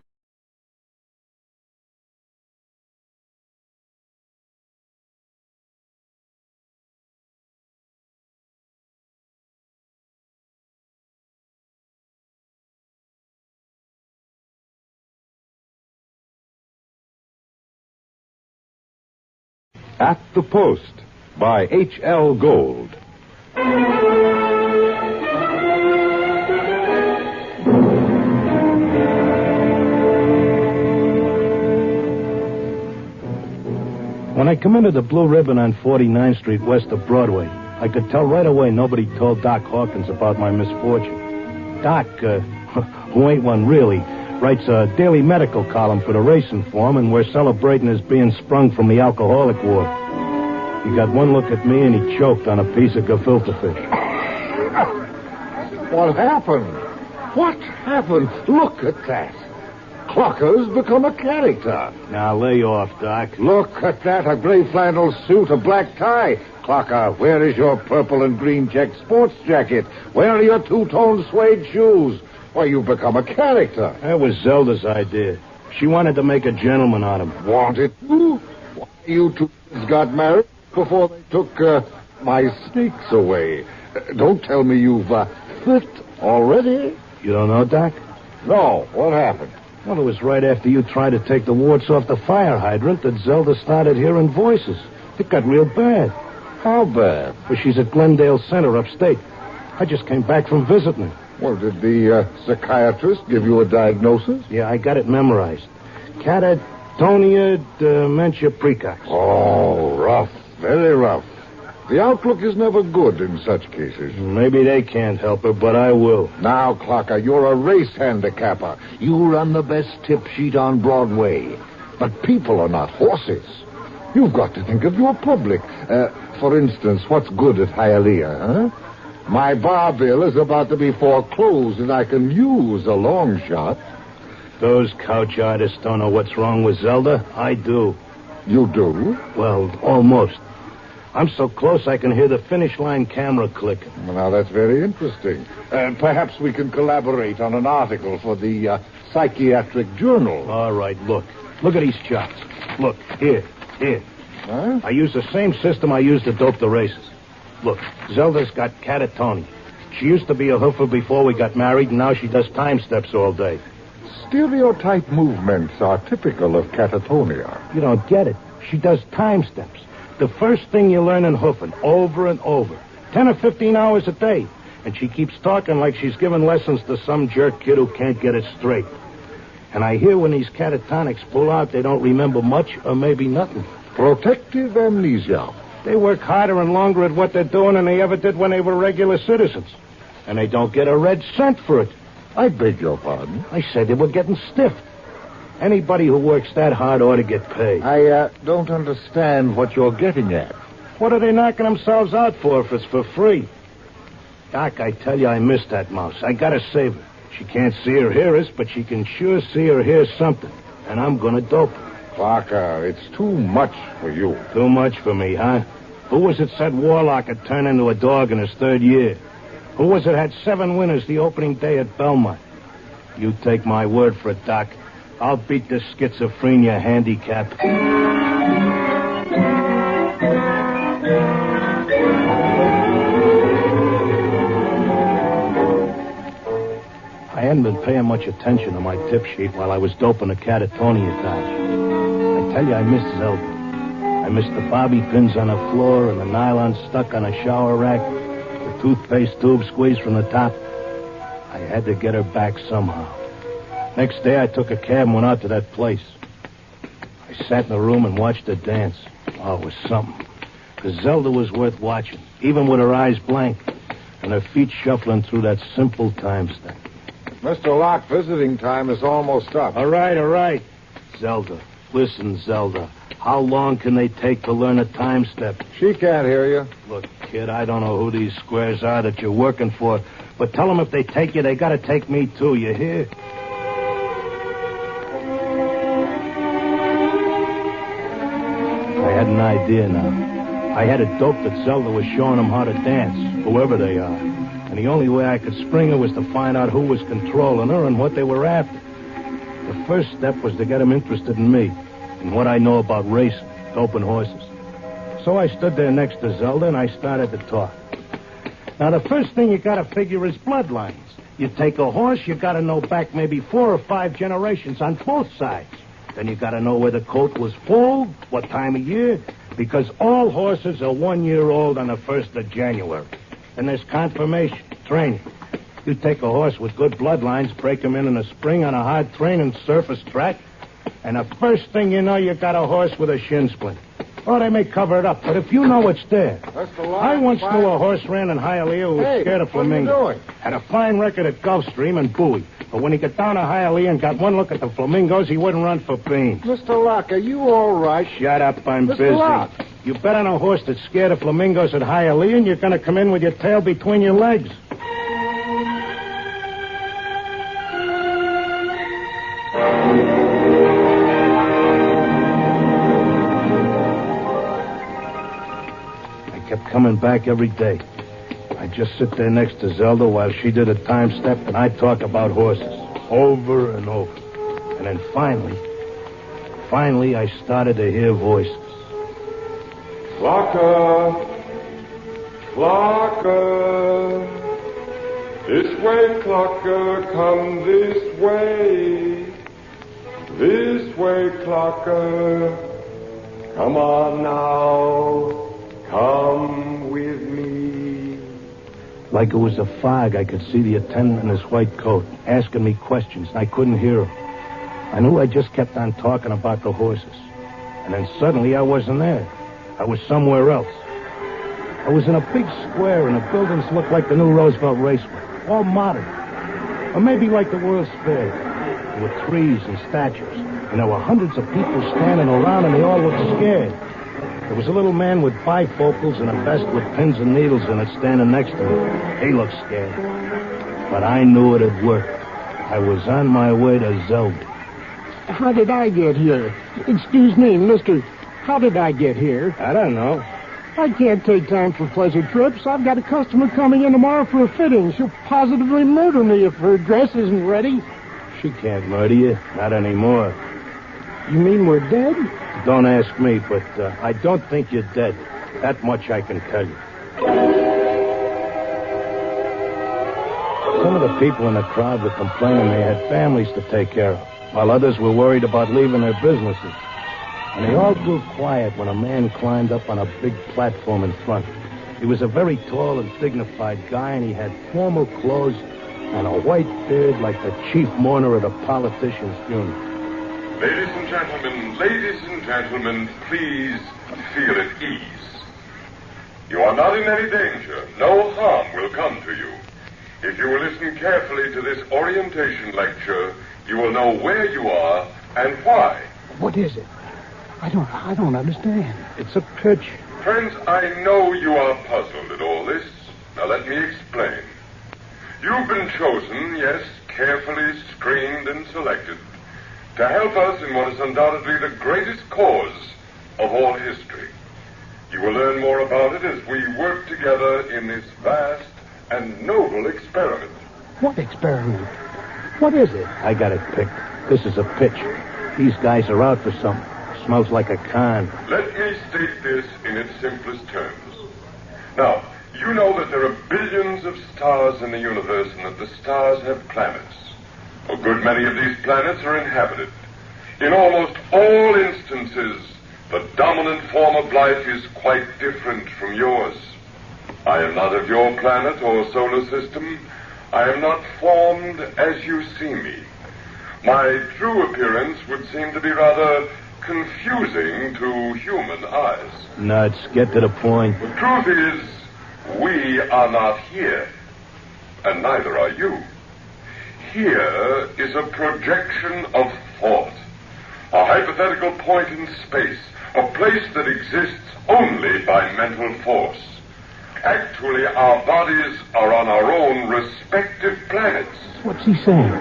At the Post by H.L. Gold. When I come into the Blue Ribbon on 49th Street west of Broadway, I could tell right away nobody told Doc Hawkins about my misfortune. Doc, who ain't one really, writes a daily medical column for the Racing Form, and we're celebrating his being sprung from the alcoholic ward. He got one look at me, and he choked on a piece of gefilte fish. What happened? What happened? Look at that. Clocker's become a character. Now, lay off, Doc. Look at that. A gray flannel suit, a black tie. Clocker, where is your purple and green check sports jacket? Where are your two-tone suede shoes? Why, you've become a character. That was Zelda's idea. She wanted to make a gentleman out of him. Wanted to? Why, you two got married before they took my sneaks away. Don't tell me you've flipped already. You don't know, Doc? No. What happened? Well, it was right after you tried to take the warts off the fire hydrant that Zelda started hearing voices. It got real bad. How bad? Well, she's at Glendale Center upstate. I just came back from visiting her. Well, did the psychiatrist give you a diagnosis? Yeah, I got it memorized. Catatonia dementia precox. Oh, rough. Very rough. The outlook is never good in such cases. Maybe they can't help her, but I will. Now, Clocker, you're a race handicapper. You run the best tip sheet on Broadway. But people are not horses. You've got to think of your public. For instance, what's good at Hialeah, huh? My bar bill is about to be foreclosed, and I can use a long shot. Those couch artists don't know what's wrong with Zelda. I do. You do? Well, almost. I'm so close I can hear the finish line camera clicking. Well, now, that's very interesting. Perhaps we can collaborate on an article for the Psychiatric Journal. All right, look. Look at these charts. Look, here. Huh? I use the same system I used to dope the races. Look, Zelda's got catatonia. She used to be a hoofer before we got married, and now she does time steps all day. Stereotype movements are typical of catatonia. You don't get it. She does time steps. The first thing you learn in hoofing, over and over. 10 or 15 hours a day. And she keeps talking like she's giving lessons to some jerk kid who can't get it straight. And I hear when these catatonics pull out, they don't remember much or maybe nothing. Protective amnesia. They work harder and longer at what they're doing than they ever did when they were regular citizens. And they don't get a red cent for it. I beg your pardon? I said they were getting stiffed. Anybody who works that hard ought to get paid. I don't understand what you're getting at. What are they knocking themselves out for if it's for free? Doc, I tell you, I miss that mouse. I gotta save her. She can't see or hear us, but she can sure see or hear something. And I'm gonna dope her. Clarker, it's too much for you. Too much for me, huh? Who was it said Warlock had turned into a dog in his third year? Who was it had 7 winners the opening day at Belmont? You take my word for it, Doc. I'll beat this schizophrenia handicap. I hadn't been paying much attention to my tip sheet while I was doping the catatonia couch. I tell you, I missed Zelda. I missed the bobby pins on the floor and the nylon stuck on a shower rack, the toothpaste tube squeezed from the top. I had to get her back somehow. Next day, I took a cab and went out to that place. I sat in the room and watched her dance. Oh, it was something. Because Zelda was worth watching, even with her eyes blank and her feet shuffling through that simple time step. Mr. Locke, visiting time is almost up. All right. Zelda, listen, Zelda. How long can they take to learn a time step? She can't hear you. Look, kid, I don't know who these squares are that you're working for, but tell them if they take you, they gotta take me too, you hear? I had an idea now. I had it doped that Zelda was showing them how to dance, whoever they are. And the only way I could spring her was to find out who was controlling her and what they were after. The first step was to get them interested in me and what I know about racing, doping horses. So I stood there next to Zelda and I started to talk. Now, the first thing you gotta figure is bloodlines. You take a horse, you gotta know back maybe 4 or 5 generations on both sides. Then you gotta know where the coat was full, what time of year, because all horses are 1 year old on the 1st of January. And there's confirmation, training. You take a horse with good bloodlines, break him in the spring on a hard training surface track, and the first thing you know, you got a horse with a shin splint. Or they may cover it up, but if you know it's there. I once knew a horse ran in Hialeah who was scared of flamingo. What are you doing? Had a fine record at Gulfstream and Bowie. But when he got down to Hialeah and got one look at the flamingos, he wouldn't run for beans. Mr. Locke, are you all right? Shut up, I'm Mr. busy. Locke. You bet on a horse that's scared of flamingos at Hialeah, and you're going to come in with your tail between your legs. I kept coming back every day. I'd just sit there next to Zelda while she did a time step, and I'd talk about horses over and over. And then finally, I started to hear voices. Clocker! This way, Clocker, come this way. This way, Clocker. Come on now, come with me. Like it was a fog, I could see the attendant in his white coat, asking me questions, and I couldn't hear him. I knew I just kept on talking about the horses. And then suddenly I wasn't there. I was somewhere else. I was in a big square, and the buildings looked like the new Roosevelt Raceway, all modern. Or maybe like the World's Fair. There were trees and statues, and there were hundreds of people standing around, and they all looked scared. There was a little man with bifocals and a vest with pins and needles in it standing next to me. He looked scared. But I knew it had worked. I was on my way to Zelda. How did I get here? Excuse me, mister. How did I get here? I don't know. I can't take time for pleasure trips. I've got a customer coming in tomorrow for a fitting. She'll positively murder me if her dress isn't ready. She can't murder you. Not anymore. You mean we're dead? Don't ask me, but I don't think you're dead. That much I can tell you. Some of the people in the crowd were complaining they had families to take care of, while others were worried about leaving their businesses. And they all grew quiet when a man climbed up on a big platform in front. He was a very tall and dignified guy, and he had formal clothes and a white beard like the chief mourner at a politician's funeral. Ladies and gentlemen, please feel at ease. You are not in any danger. No harm will come to you. If you will listen carefully to this orientation lecture, you will know where you are and why. What is it? I don't understand. It's a pitch. Friends, I know you are puzzled at all this. Now let me explain. You've been chosen, yes, carefully screened and selected, to help us in what is undoubtedly the greatest cause of all history. You will learn more about it as we work together in this vast and noble experiment. What experiment? What is it? I got it picked. This is a pitch. These guys are out for something. Smells like a con. Let me state this in its simplest terms. Now, you know that there are billions of stars in the universe and that the stars have planets. A good many of these planets are inhabited. In almost all instances, the dominant form of life is quite different from yours. I am not of your planet or solar system. I am not formed as you see me. My true appearance would seem to be rather confusing to human eyes. Nuts, get to the point. The truth is, we are not here, and neither are you. here is a projection of thought, a hypothetical point in space, a place that exists only by mental force. Actually, our bodies are on our own respective planets. What's he saying?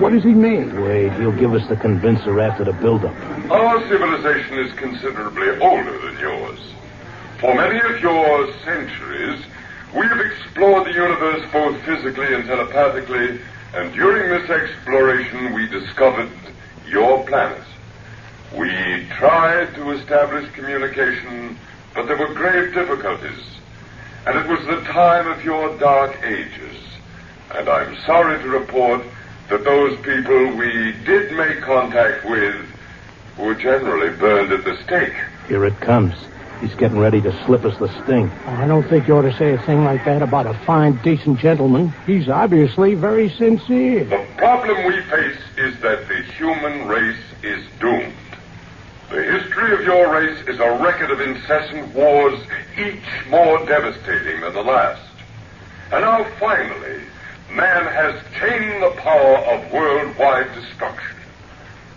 What does he mean? Wait, he'll give us the convincer after the build-up. Our civilization is considerably older than yours. For many of your centuries, we have explored the universe both physically and telepathically, and during this exploration, we discovered your planet. We tried to establish communication, but there were grave difficulties. And it was the time of your dark ages. And I'm sorry to report that those people we did make contact with were generally burned at the stake. Here it comes. He's getting ready to slip us the sting. I don't think you ought to say a thing like that about a fine, decent gentleman. He's obviously very sincere. The problem we face is that the human race is doomed. The history of your race is a record of incessant wars, each more devastating than the last. And now, finally, man has tamed the power of worldwide destruction.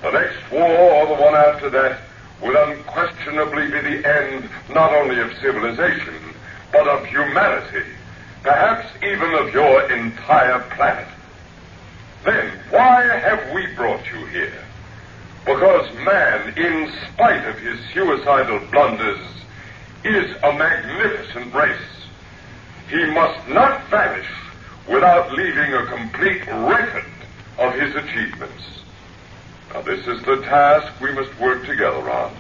The next war, or the one after that, will unquestionably be the end not only of civilization, but of humanity, perhaps even of your entire planet. Then, why have we brought you here? Because man, in spite of his suicidal blunders, is a magnificent race. He must not vanish without leaving a complete record of his achievements. Now, this is the task we must work together on.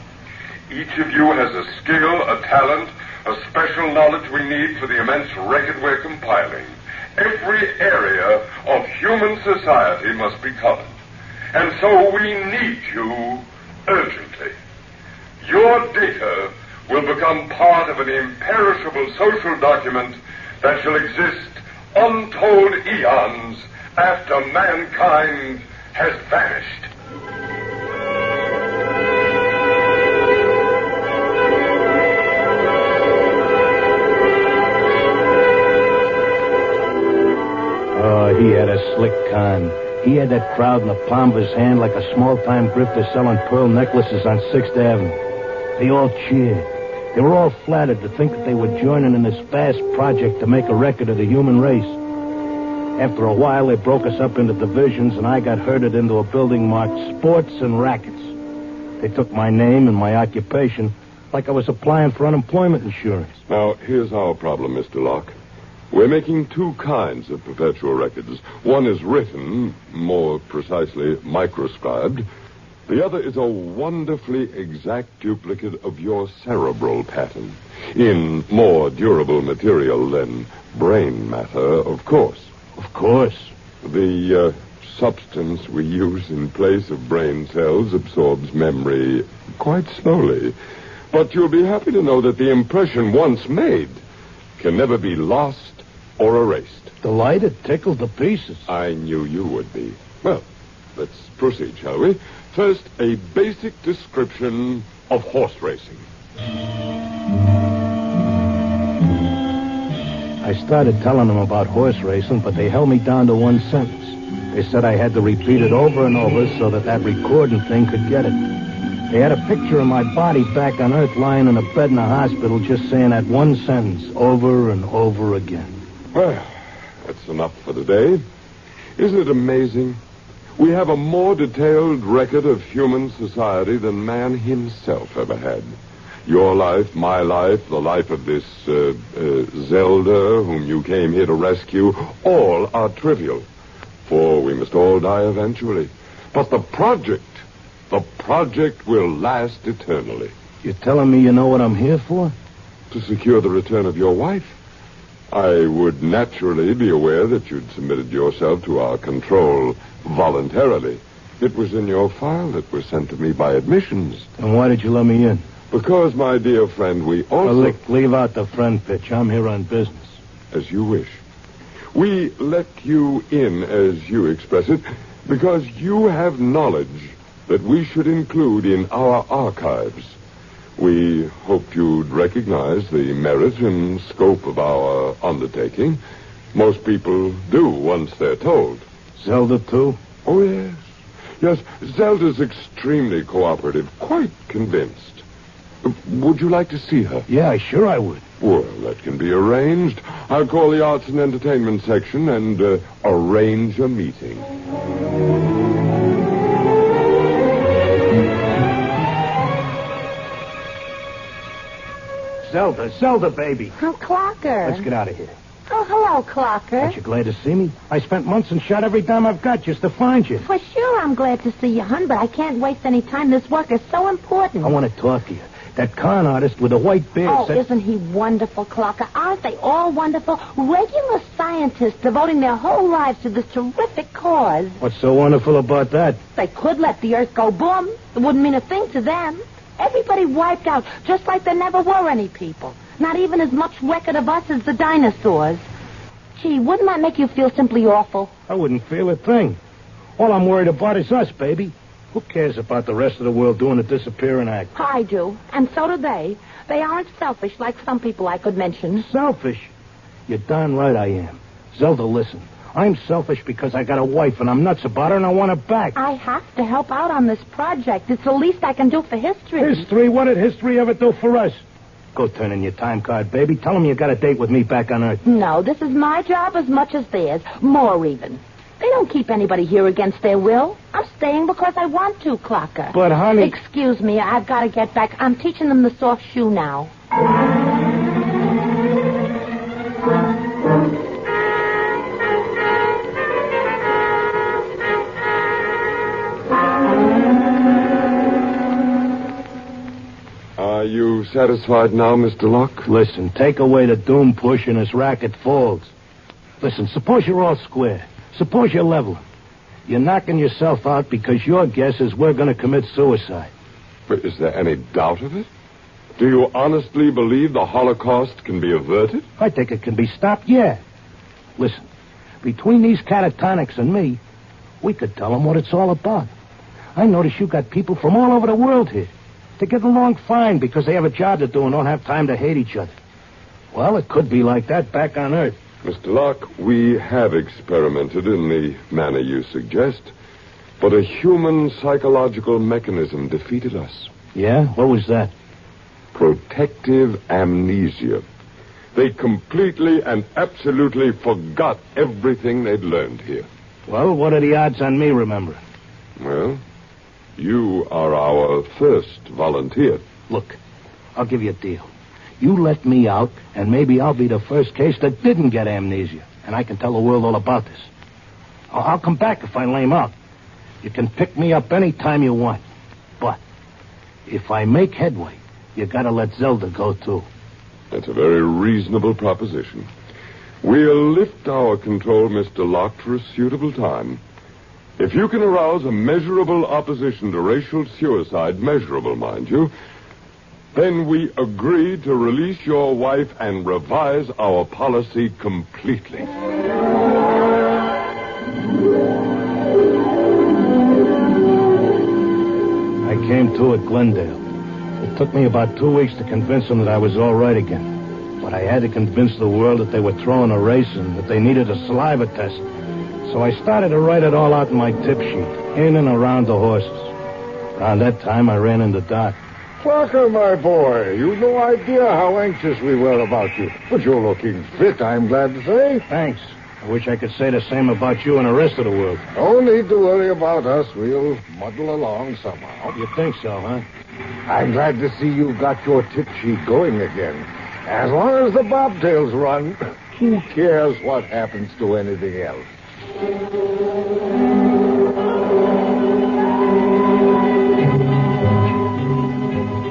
Each of you has a skill, a talent, a special knowledge we need for the immense record we're compiling. Every area of human society must be covered. And so we need you urgently. Your data will become part of an imperishable social document that shall exist untold eons after mankind has vanished. Oh, he had a slick con. He had that crowd in the palm of his hand like a small-time grifter selling pearl necklaces on 6th Avenue. They all cheered. They were all flattered to think that they were joining in this vast project to make a record of the human race. After a while, they broke us up into divisions, and I got herded into a building marked Sports and Rackets. They took my name and my occupation like I was applying for unemployment insurance. Now, here's our problem, Mr. Locke. We're making two kinds of perpetual records. One is written, more precisely microscribed. The other is a wonderfully exact duplicate of your cerebral pattern, in more durable material than brain matter, of course. Of course. The substance we use in place of brain cells absorbs memory quite slowly. But you'll be happy to know that the impression once made can never be lost or erased. Delighted, tickled to pieces. I knew you would be. Well, let's proceed, shall we? First, a basic description of horse racing. I started telling them about horse racing, but they held me down to one sentence. They said I had to repeat it over and over so that recording thing could get it. They had a picture of my body back on Earth lying in a bed in a hospital just saying that one sentence over and over again. Well, that's enough for today. Isn't it amazing? We have a more detailed record of human society than man himself ever had. Your life, my life, the life of this Zelda whom you came here to rescue, all are trivial, for we must all die eventually. But the project will last eternally. You're telling me you know what I'm here for? To secure the return of your wife. I would naturally be aware that you'd submitted yourself to our control voluntarily. It was in your file that was sent to me by admissions. And why did you let me in? Because, my dear friend, we also... Leave out the friend pitch. I'm here on business. As you wish. We let you in, as you express it, because you have knowledge that we should include in our archives. We hoped you'd recognize the merit and scope of our undertaking. Most people do once they're told. Zelda, too? Oh, yes. Yes, Zelda's extremely cooperative, quite convinced. Would you like to see her? Yeah, sure I would. Well, that can be arranged. I'll call the Arts and Entertainment section and arrange a meeting. Zelda, baby. Oh, Clocker. Let's get out of here. Oh, hello, Clocker. Aren't you glad to see me? I spent months and shot every dime I've got just to find you. For sure I'm glad to see you, hon, but I can't waste any time. This work is so important. I want to talk to you. That con artist with the white beard Oh, said... isn't he wonderful, Clocker? Aren't they all wonderful? Regular scientists devoting their whole lives to this terrific cause. What's so wonderful about that? They could let the Earth go boom. It wouldn't mean a thing to them. Everybody wiped out, just like there never were any people. Not even as much record of us as the dinosaurs. Gee, wouldn't that make you feel simply awful? I wouldn't feel a thing. All I'm worried about is us, baby. Who cares about the rest of the world doing a disappearing act? I do, and so do they. They aren't selfish like some people I could mention. Selfish? You're darn right I am. Zelda, listen. I'm selfish because I got a wife, and I'm nuts about her, and I want her back. I have to help out on this project. It's the least I can do for history. History? What did history ever do for us? Go turn in your time card, baby. Tell them you got a date with me back on Earth. No, this is my job as much as theirs. More even. They don't keep anybody here against their will. I'm staying because I want to, Clocker. But, honey... Excuse me, I've got to get back. I'm teaching them the soft shoe now. Are you satisfied now, Mr. Locke? Listen, take away the doom push and this racket falls. Listen, suppose you're all square. Suppose you're level. You're knocking yourself out because your guess is we're going to commit suicide. But is there any doubt of it? Do you honestly believe the Holocaust can be averted? I think it can be stopped, yeah. Listen, between these catatonics and me, we could tell them what it's all about. I notice you got people from all over the world here. They get along fine because they have a job to do and don't have time to hate each other. Well, it could be like that back on Earth. Mr. Locke, we have experimented in the manner you suggest, but a human psychological mechanism defeated us. Yeah? What was that? Protective amnesia. They completely and absolutely forgot everything they'd learned here. Well, what are the odds on me remembering? Well, you are our first volunteer. Look, I'll give you a deal. You let me out, and maybe I'll be the first case that didn't get amnesia, and I can tell the world all about this. I'll come back if I lame out. You can pick me up any time you want. But if I make headway, you gotta let Zelda go, too. That's a very reasonable proposition. We'll lift our control, Mr. Locke, for a suitable time. If you can arouse a measurable opposition to racial suicide, measurable, mind you, then we agree to release your wife and revise our policy completely. I came to at Glendale. It took me about 2 weeks to convince them that I was all right again. But I had to convince the world that they were throwing a race and that they needed a saliva test. So I started to write it all out in my tip sheet, in and around the horses. Around that time, I ran into Doc. Clocker, my boy, you've no idea how anxious we were about you. But you're looking fit, I'm glad to say. Thanks. I wish I could say the same about you and the rest of the world. No need to worry about us. We'll muddle along somehow. You think so, huh? I'm glad to see you've got your tip sheet going again. As long as the bobtails run, who cares what happens to anything else?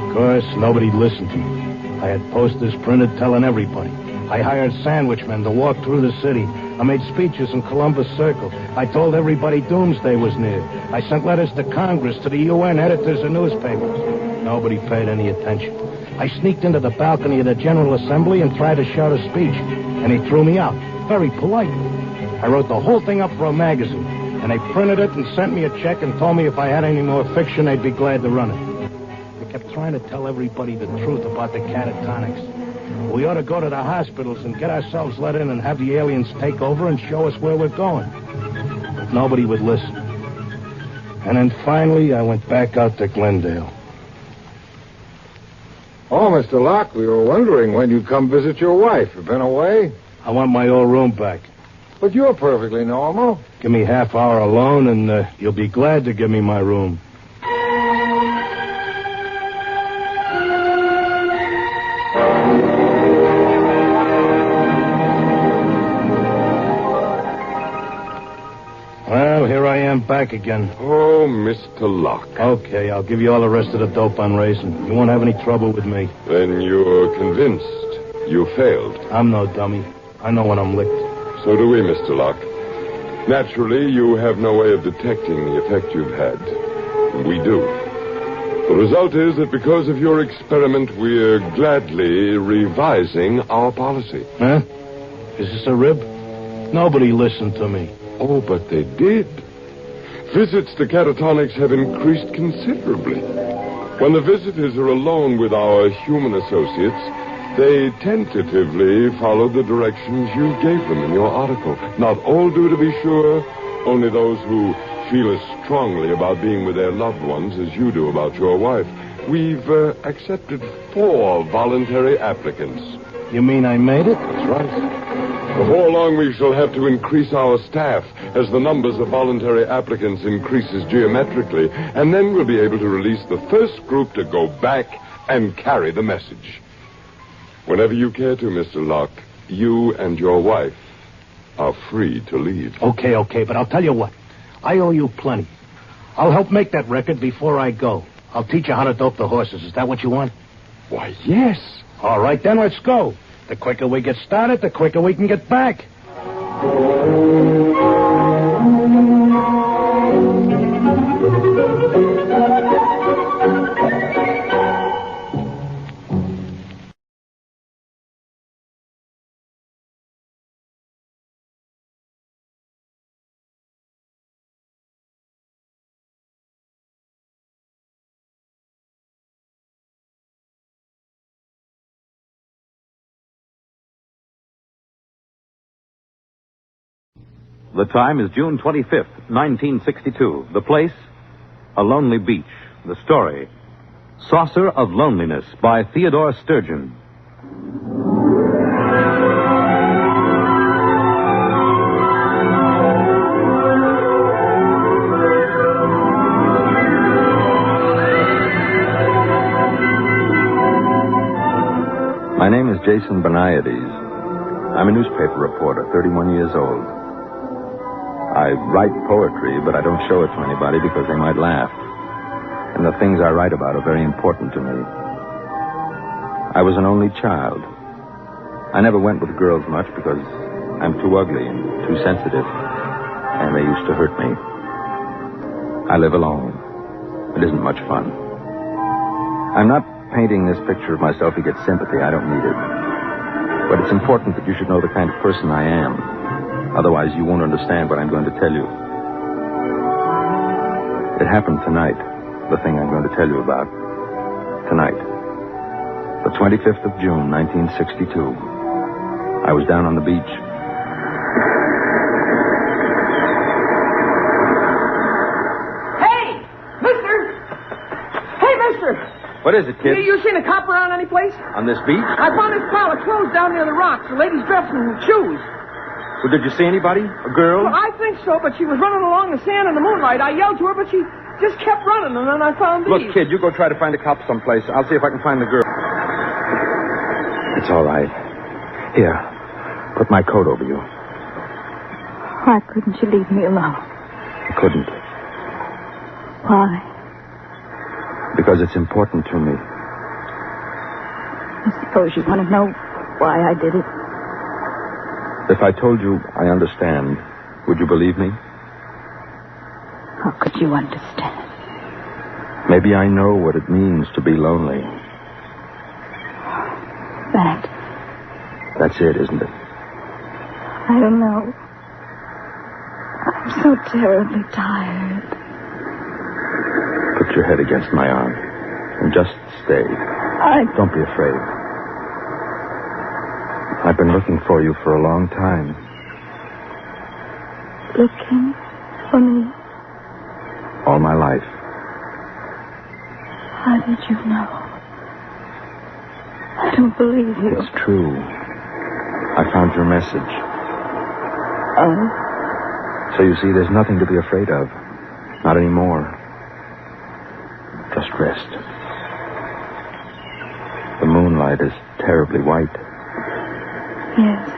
Of course, nobody listened to me. I had posters printed telling everybody. I hired sandwichmen to walk through the city. I made speeches in Columbus Circle. I told everybody doomsday was near. I sent letters to Congress, to the UN, editors of newspapers. Nobody paid any attention. I sneaked into the balcony of the General Assembly and tried to shout a speech, and he threw me out, very politely. I wrote the whole thing up for a magazine, and they printed it and sent me a check and told me if I had any more fiction, they'd be glad to run it. I kept trying to tell everybody the truth about the catatonics. We ought to go to the hospitals and get ourselves let in and have the aliens take over and show us where we're going. But nobody would listen. And then finally, I went back out to Glendale. Oh, Mr. Locke, we were wondering when you'd come visit your wife. You been away? I want my old room back. But you're perfectly normal. Give me half hour alone, and you'll be glad to give me my room. Well, here I am back again. Oh, Mr. Locke. Okay, I'll give you all the rest of the dope on racing. You won't have any trouble with me. Then you're convinced you failed. I'm no dummy. I know when I'm licked. So do we, Mr. Locke. Naturally, you have no way of detecting the effect you've had. We do. The result is that because of your experiment, we're gladly revising our policy. Huh? Is this a rib? Nobody listened to me. Oh, but they did. Visits to catatonics have increased considerably. When the visitors are alone with our human associates, they tentatively follow the directions you gave them in your article. Not all do, to be sure. Only those who feel as strongly about being with their loved ones as you do about your wife. We've accepted 4 voluntary applicants. You mean I made it? That's right. Before long, we shall have to increase our staff as the numbers of voluntary applicants increases geometrically. And then we'll be able to release the first group to go back and carry the message. Whenever you care to, Mr. Locke, you and your wife are free to leave. Okay, but I'll tell you what. I owe you plenty. I'll help make that record before I go. I'll teach you how to dope the horses. Is that what you want? Why, yes. All right, then let's go. The quicker we get started, the quicker we can get back. The time is June 25th, 1962. The place, a lonely beach. The story, Saucer of Loneliness by Theodore Sturgeon. My name is Jason Beniades. I'm a newspaper reporter, 31 years old. I write poetry, but I don't show it to anybody because they might laugh. And the things I write about are very important to me. I was an only child. I never went with girls much because I'm too ugly and too sensitive, and they used to hurt me. I live alone. It isn't much fun. I'm not painting this picture of myself to get sympathy. I don't need it. But it's important that you should know the kind of person I am. Otherwise, you won't understand what I'm going to tell you. It happened tonight, the thing I'm going to tell you about. Tonight. The 25th of June, 1962. I was down on the beach. Hey, mister! Hey, mister! What is it, kid? You seen a cop around any place? On this beach? I found this pile of clothes down near the rocks. The lady's dressed in shoes. Well, did you see anybody? A girl? Well, I think so, but she was running along the sand in the moonlight. I yelled to her, but she just kept running, and then I found these. Look, kid, you go try to find a cop someplace. I'll see if I can find the girl. It's all right. Here, put my coat over you. Why couldn't you leave me alone? I couldn't. Why? Because it's important to me. I suppose you want to know why I did it. If I told you I understand, would you believe me? How could you understand? Maybe I know what it means to be lonely. That's it, isn't it? I don't know. I'm so terribly tired. Put your head against my arm and just stay. Don't be afraid. I've been looking for you for a long time. Looking For me? All my life. How did you know? I don't believe you. It's true. I found your message. So you see, there's nothing to be afraid of. Not anymore. Just rest. The moonlight is terribly white. Yes.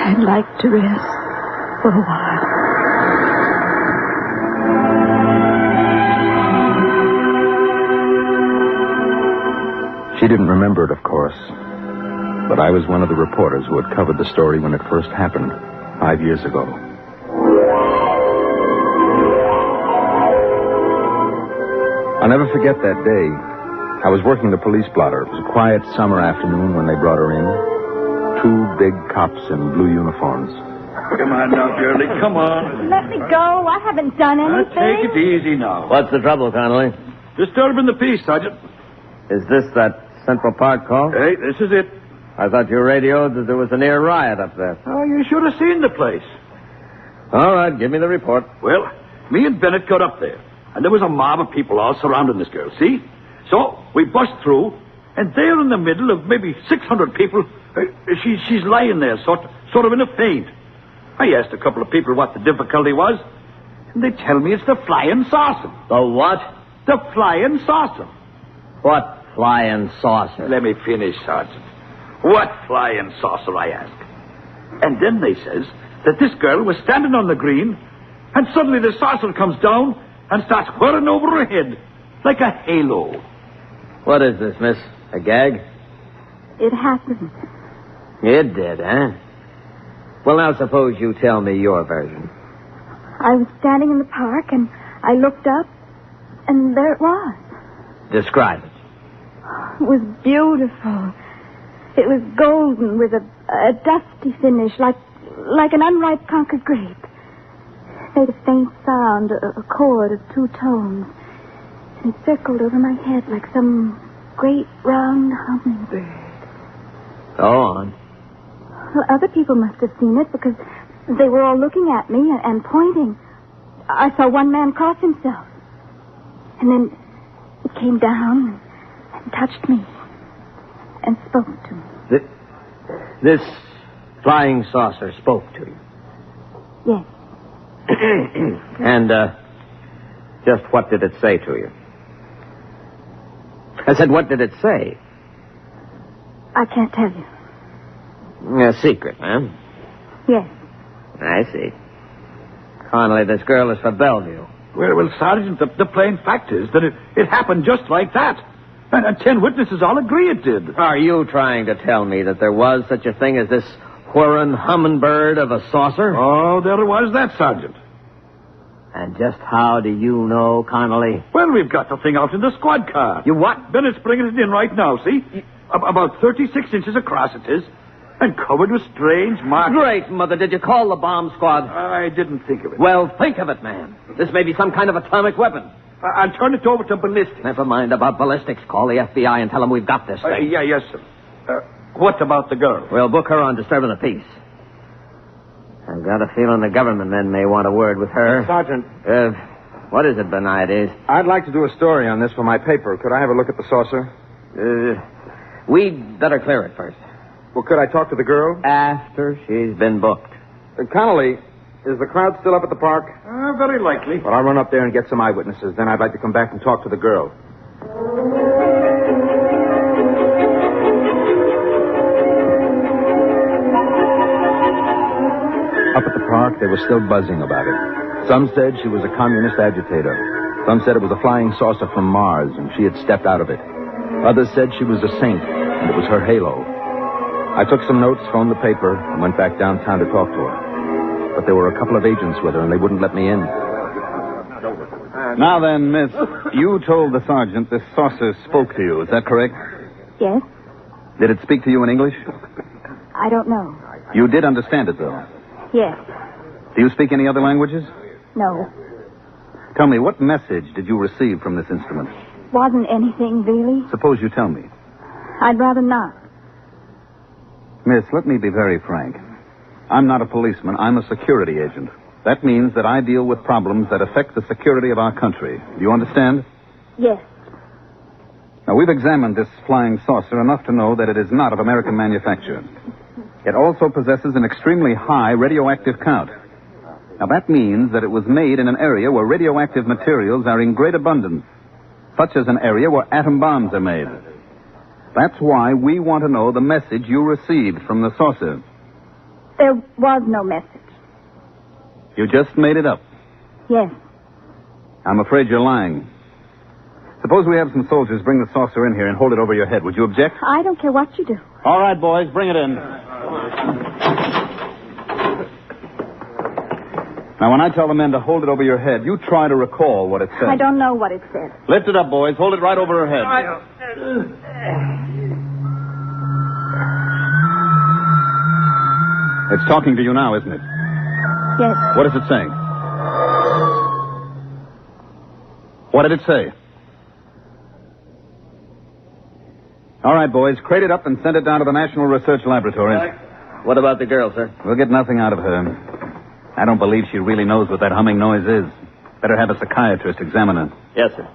I'd like to rest for a while. She didn't remember it, of course. But I was one of the reporters who had covered the story when it first happened, 5 years ago. I'll never forget that day. I was working the police blotter. It was a quiet summer afternoon when they brought her in. 2 big cops in blue uniforms. Come on now, girlie, come on. Let me go. I haven't done anything. Take it easy now. What's the trouble, Connolly? Disturbing the peace, Sergeant. Is this that Central Park call? Hey, this is it. I thought you radioed that there was a near riot up there. Oh, you should have seen the place. All right, give me the report. Well, me and Bennett got up there, and there was a mob of people all surrounding this girl, see? So we bust through, and there in the middle of maybe 600 people, she's lying there, sort of in a faint. I asked a couple of people what the difficulty was, and they tell me it's the flying saucer. The what? The flying saucer. What flying saucer? Let me finish, Sergeant. What flying saucer, I ask. And then they says that this girl was standing on the green, and suddenly the saucer comes down and starts whirling over her head like a halo. What is this, miss? A gag? It happened. It did, eh? Well, now suppose you tell me your version. I was standing in the park, and I looked up, and there it was. Describe it. It was beautiful. It was golden with a dusty finish, like an unripe Concord grape. It made a faint sound, a chord of 2 tones. And it circled over my head like some great round hummingbird. Go on. Well, other people must have seen it because they were all looking at me and pointing. I saw one man cross himself. And then it came down and touched me and spoke to me. This flying saucer spoke to you? Yes. And, just what did it say to you? I said, what did it say? I can't tell you. A secret, huh? Yes. I see. Connolly, this girl is for Bellevue. Well, Sergeant, the plain fact is that it happened just like that. And 10 witnesses all agree it did. Are you trying to tell me that there was such a thing as this whirring hummingbird of a saucer? Oh, there was that, Sergeant. And just how do you know, Connolly? Well, we've got the thing out in the squad car. You what? Bennett's bringing it in right now, see? About 36 inches across it is. And covered with strange marks. Great, Mother. Did you call the bomb squad? I didn't think of it. Well, think of it, man. This may be some kind of atomic weapon. I'll turn it over to ballistics. Never mind about ballistics. Call the FBI and tell them we've got this thing. Yes, sir. What about the girl? We'll book her on disturbing the peace. I've got a feeling the government men may want a word with her. Sergeant. What is it, Benides? I'd like to do a story on this for my paper. Could I have a look at the saucer? We'd better clear it first. Well, could I talk to the girl? After she's been booked. Connolly, is the crowd still up at the park? Very likely. Well, I'll run up there and get some eyewitnesses. Then I'd like to come back and talk to the girl. Up at the park, they were still buzzing about it. Some said she was a communist agitator. Some said it was a flying saucer from Mars, and she had stepped out of it. Others said she was a saint, and it was her halo. I took some notes, phoned the paper, and went back downtown to talk to her. But there were a couple of agents with her, and they wouldn't let me in. Now then, miss, you told the sergeant this saucer spoke to you. Is that correct? Yes. Did it speak to you in English? I don't know. You did understand it, though. Yes. Do you speak any other languages? No. Tell me, what message did you receive from this instrument? Wasn't anything, really. Suppose you tell me. I'd rather not. Miss, let me be very frank. I'm not a policeman. I'm a security agent. That means that I deal with problems that affect the security of our country. Do you understand? Yes. Now, we've examined this flying saucer enough to know that it is not of American manufacture. It also possesses an extremely high radioactive count. Now, that means that it was made in an area where radioactive materials are in great abundance, such as an area where atom bombs are made. That's why we want to know the message you received from the saucer. There was no message. You just made it up. Yes. I'm afraid you're lying. Suppose we have some soldiers bring the saucer in here and hold it over your head. Would you object? I don't care what you do. All right, boys, bring it in. Now, when I tell the men to hold it over your head, you try to recall what it said. I don't know what it said. Lift it up, boys. Hold it right over her head. It's talking to you now, isn't it? Yes. What does it say? What did it say? All right, boys, crate it up and send it down to the National Research Laboratories. What about the girl, sir? We'll get nothing out of her. I don't believe she really knows what that humming noise is. Better have a psychiatrist examine her. Yes, sir.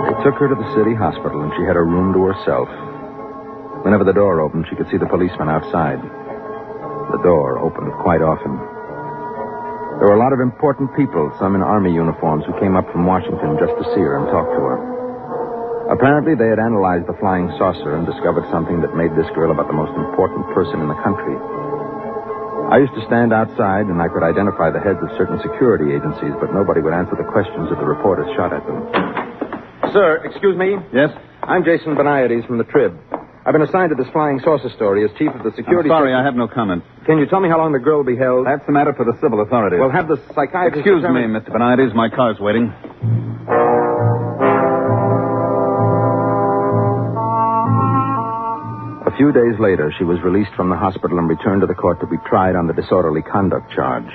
They took her to the city hospital, and she had a room to herself. Whenever the door opened, she could see the policeman outside. The door opened quite often. There were a lot of important people, some in army uniforms, who came up from Washington just to see her and talk to her. Apparently, they had analyzed the flying saucer and discovered something that made this girl about the most important person in the country. I used to stand outside, and I could identify the heads of certain security agencies, but nobody would answer the questions that the reporters shot at them. Sir, excuse me? Yes? I'm Jason Beniades from the Trib. I've been assigned to this flying saucer story as chief of the security... I'm sorry, I have no comment. Can you tell me how long the girl will be held? That's the matter for the civil authorities. Well, have the psychiatrist... Excuse me, Mr. Beniades. My car's waiting. A few days later, she was released from the hospital and returned to the court to be tried on the disorderly conduct charge.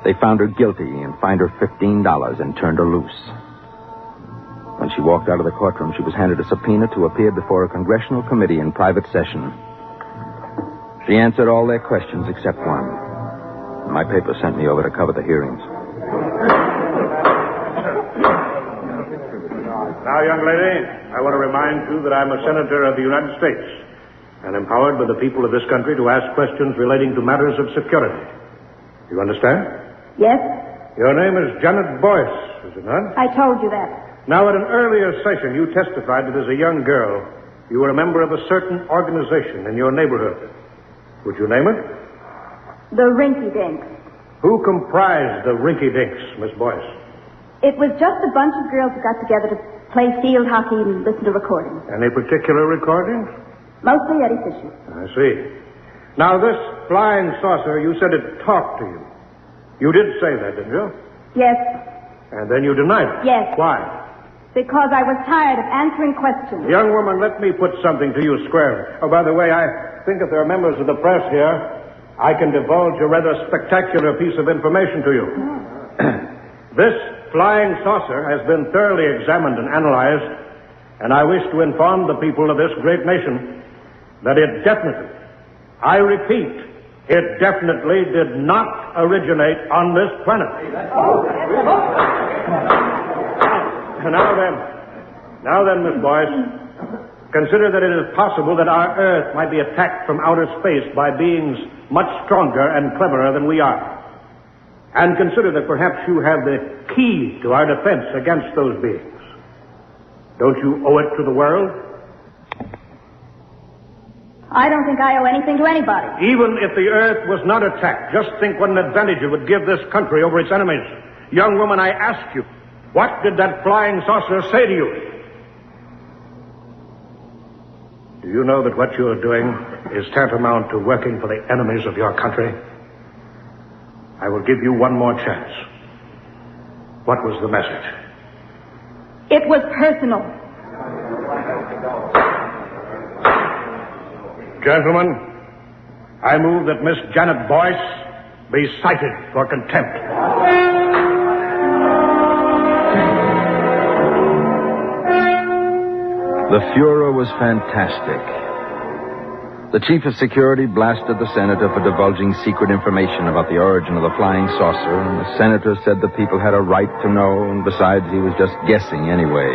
They found her guilty and fined her $15 and turned her loose. When she walked out of the courtroom, she was handed a subpoena to appear before a congressional committee in private session. She answered all their questions except one. My paper sent me over to cover the hearings. Now, young lady, I want to remind you that I'm a senator of the United States and empowered by the people of this country to ask questions relating to matters of security. You understand? Yes? Your name is Janet Boyce, is it not? I told you that. Now, at an earlier session, you testified that as a young girl, you were a member of a certain organization in your neighborhood. Would you name it? The Rinky Dinks. Who comprised the Rinky Dinks, Miss Boyce? It was just a bunch of girls who got together to play field hockey and listen to recordings. Any particular recordings? Mostly Eddie Fisher. I see. Now, this flying saucer, you said it talked to you. You did say that, didn't you? Yes. And then you denied it. Yes. Why? Because I was tired of answering questions. Young woman, let me put something to you squarely. Oh, by the way, I think if there are members of the press here, I can divulge a rather spectacular piece of information to you. This flying saucer has been thoroughly examined and analyzed, and I wish to inform the people of this great nation that it definitely, I repeat, it definitely did not originate on this planet. Now then, Miss Boyce, consider that it is possible that our Earth might be attacked from outer space by beings much stronger and cleverer than we are. And consider that perhaps you have the key to our defense against those beings. Don't you owe it to the world? I don't think I owe anything to anybody. Even if the Earth was not attacked, just think what an advantage it would give this country over its enemies. Young woman, I ask you, what did that flying saucer say to you? Do you know that what you're doing is tantamount to working for the enemies of your country? I will give you one more chance. What was the message? It was personal. Gentlemen, I move that Miss Janet Boyce be cited for contempt. The furor was fantastic. The chief of security blasted the senator for divulging secret information about the origin of the flying saucer, and the senator said the people had a right to know, and besides, he was just guessing anyway,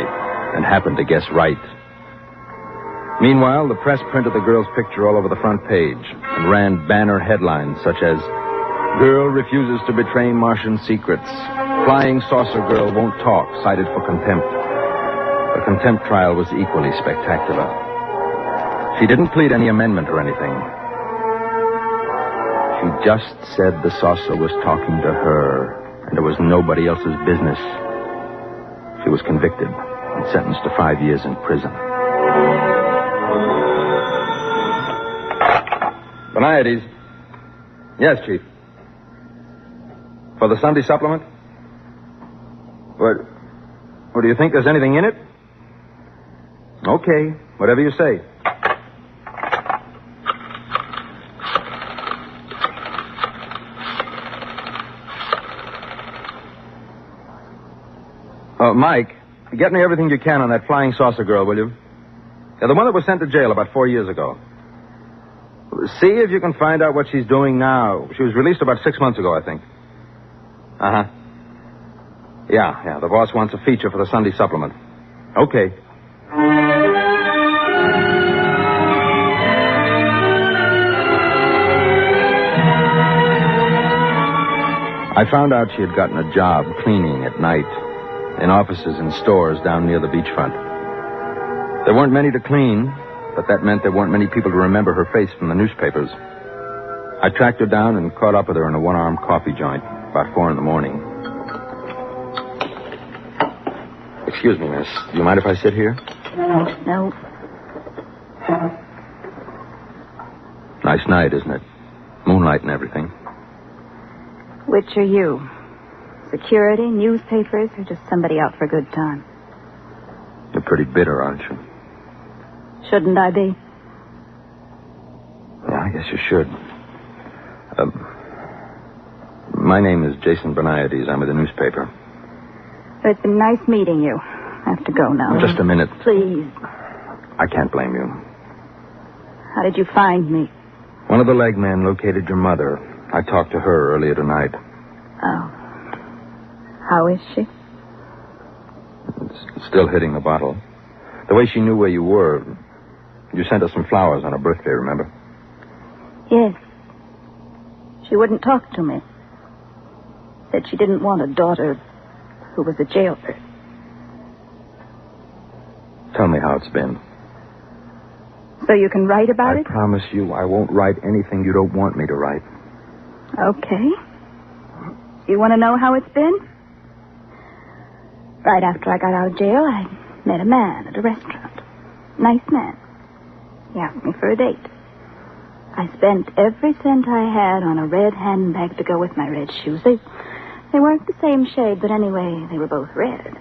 and happened to guess right. Meanwhile, the press printed the girl's picture all over the front page and ran banner headlines such as, "Girl refuses to betray Martian secrets. Flying saucer girl won't talk, cited for contempt." The contempt trial was equally spectacular. She didn't plead any amendment or anything. She just said the saucer was talking to her, and it was nobody else's business. She was convicted and sentenced to 5 years in prison. Boniades. Yes, Chief. For the Sunday supplement? What do you think there's anything in it? Okay, whatever you say. Mike, get me everything you can on that flying saucer girl, will you? Yeah, the one that was sent to jail about 4 years ago. See if you can find out what she's doing now. She was released about 6 months ago, I think. Uh-huh. Yeah, the boss wants a feature for the Sunday supplement. Okay. I found out she had gotten a job cleaning at night in offices and stores down near the beachfront. There weren't many to clean, but that meant there weren't many people to remember her face from the newspapers. I tracked her down and caught up with her in a one-armed coffee joint about 4 a.m. Excuse me, miss. Do you mind if I sit here? No. Nice night, isn't it? Moonlight and everything. Which are you? Security, newspapers, or just somebody out for a good time? You're pretty bitter, aren't you? Shouldn't I be? Yeah, I guess you should. My name is Jason Boniades. I'm with the newspaper. It's been nice meeting you. I have to go now. Just a minute. Please. I can't blame you. How did you find me? One of the leg men located your mother. I talked to her earlier tonight. Oh. How is she? Still hitting the bottle. The way she knew where you were, you sent her some flowers on her birthday, remember? Yes. She wouldn't talk to me. Said she didn't want a daughter who was a jailbird. Tell me how it's been. So you can write about it? I promise you I won't write anything you don't want me to write. Okay. You want to know how it's been? Right after I got out of jail, I met a man at a restaurant. Nice man. He asked me for a date. I spent every cent I had on a red handbag to go with my red shoes. They weren't the same shade, but anyway, they were both red.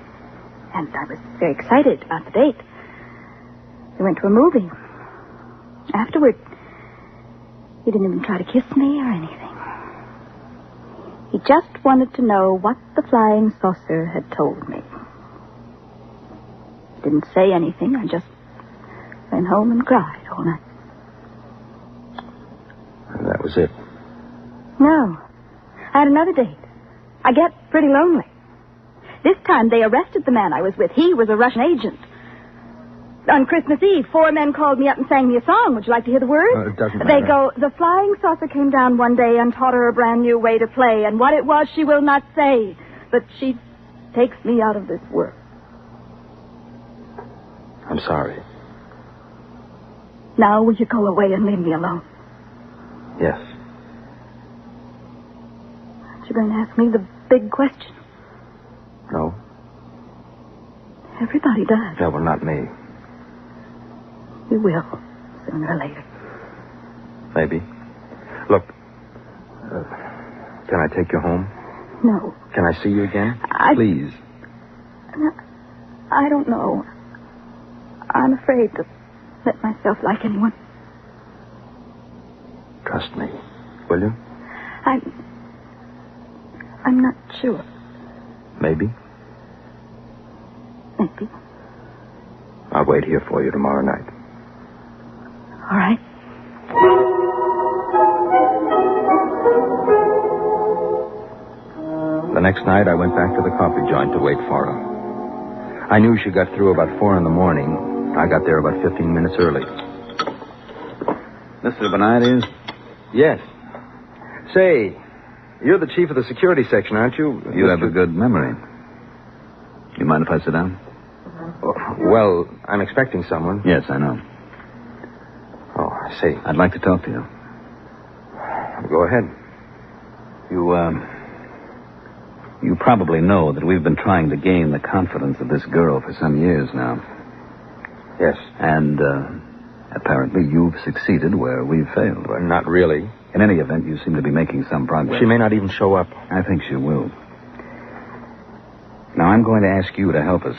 And I was very excited about the date. We went to a movie. Afterward, he didn't even try to kiss me or anything. He just wanted to know what the flying saucer had told me. He didn't say anything. I just went home and cried all night. And that was it? No. I had another date. I get pretty lonely. This time they arrested the man I was with. He was a Russian agent. On Christmas Eve, 4 men called me up and sang me a song. Would you like to hear the words? It doesn't matter. They go, the flying saucer came down one day and taught her a brand new way to play, and what it was she will not say, but she takes me out of this world. I'm sorry. Now will you go away and leave me alone? Yes. Aren't you going to ask me the big question? No. Everybody does. Yeah, well, not me. You will, sooner or later. Maybe. Look, can I take you home? No. Can I see you again? Please. I don't know. I'm afraid to let myself like anyone. Trust me, will you? I'm not sure. Maybe. Maybe. I'll wait here for you tomorrow night. All right. The next night, I went back to the coffee joint to wait for her. I knew she got through about 4 in the morning. I got there about 15 minutes early. Mr. Benides? Yes. Say, you're the chief of the security section, aren't you? You have a good memory. You mind if I sit down? Well, I'm expecting someone. Yes, I know. Oh, I see. I'd like to talk to you. Go ahead. You probably know that we've been trying to gain the confidence of this girl for some years now. Yes. And, apparently you've succeeded where we've failed. Well, not really. In any event, you seem to be making some progress. She may not even show up. I think she will. Now, I'm going to ask you to help us.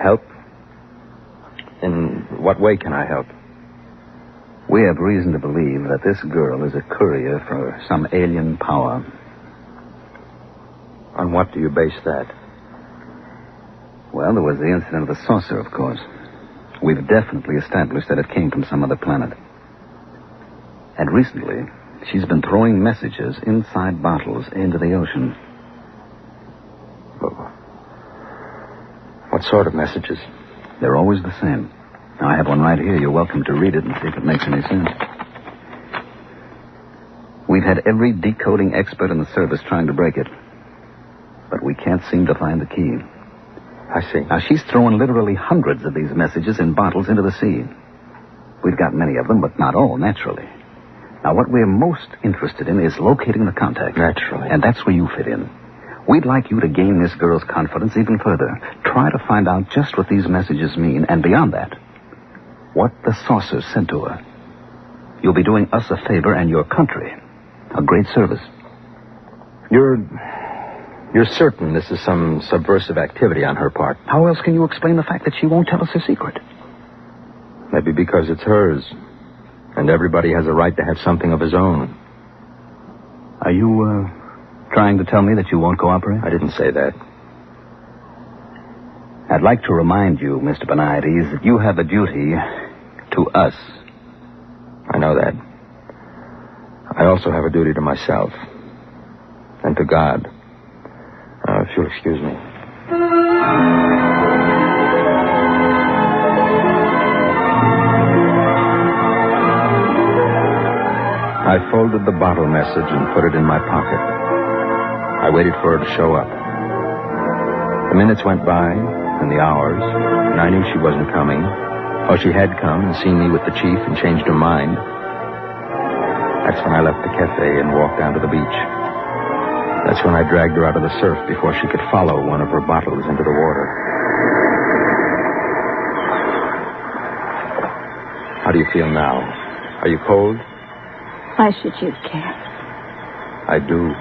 Help? In what way can I help? We have reason to believe that this girl is a courier for some alien power. On what do you base that? Well, there was the incident of the saucer, of course. We've definitely established that it came from some other planet. And recently, she's been throwing messages inside bottles into the ocean. What sort of messages? They're always the same. Now, I have one right here. You're welcome to read it and see if it makes any sense. We've had every decoding expert in the service trying to break it. But we can't seem to find the key. I see. Now, she's throwing literally hundreds of these messages in bottles into the sea. We've got many of them, but not all, naturally. Now, what we're most interested in is locating the contact. Naturally. And that's where you fit in. We'd like you to gain this girl's confidence even further. Try to find out just what these messages mean, and beyond that, what the saucer sent to her. You'll be doing us a favor and your country a great service. You're certain this is some subversive activity on her part? How else can you explain the fact that she won't tell us her secret? Maybe because it's hers, and everybody has a right to have something of his own. Are you, trying to tell me that you won't cooperate? I didn't say that. I'd like to remind you, Mr. Benides, that you have a duty to us. I know that. I also have a duty to myself. And to God. If you'll excuse me. I folded the bottle message and put it in my pocket. I waited for her to show up. The minutes went by, and the hours, and I knew she wasn't coming. Or she had come and seen me with the chief and changed her mind. That's when I left the cafe and walked down to the beach. That's when I dragged her out of the surf before she could follow one of her bottles into the water. How do you feel now? Are you cold? Why should you care? I do.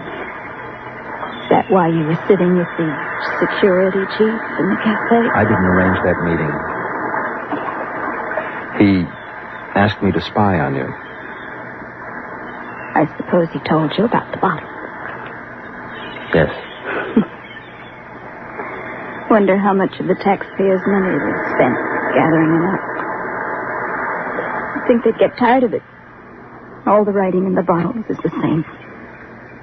Is that why you were sitting with the security chief in the cafe? I didn't arrange that meeting. He asked me to spy on you. I suppose he told you about the bottle. Yes. Wonder how much of the taxpayers' money was spent gathering them up. I think they'd get tired of it. All the writing in the bottles is the same.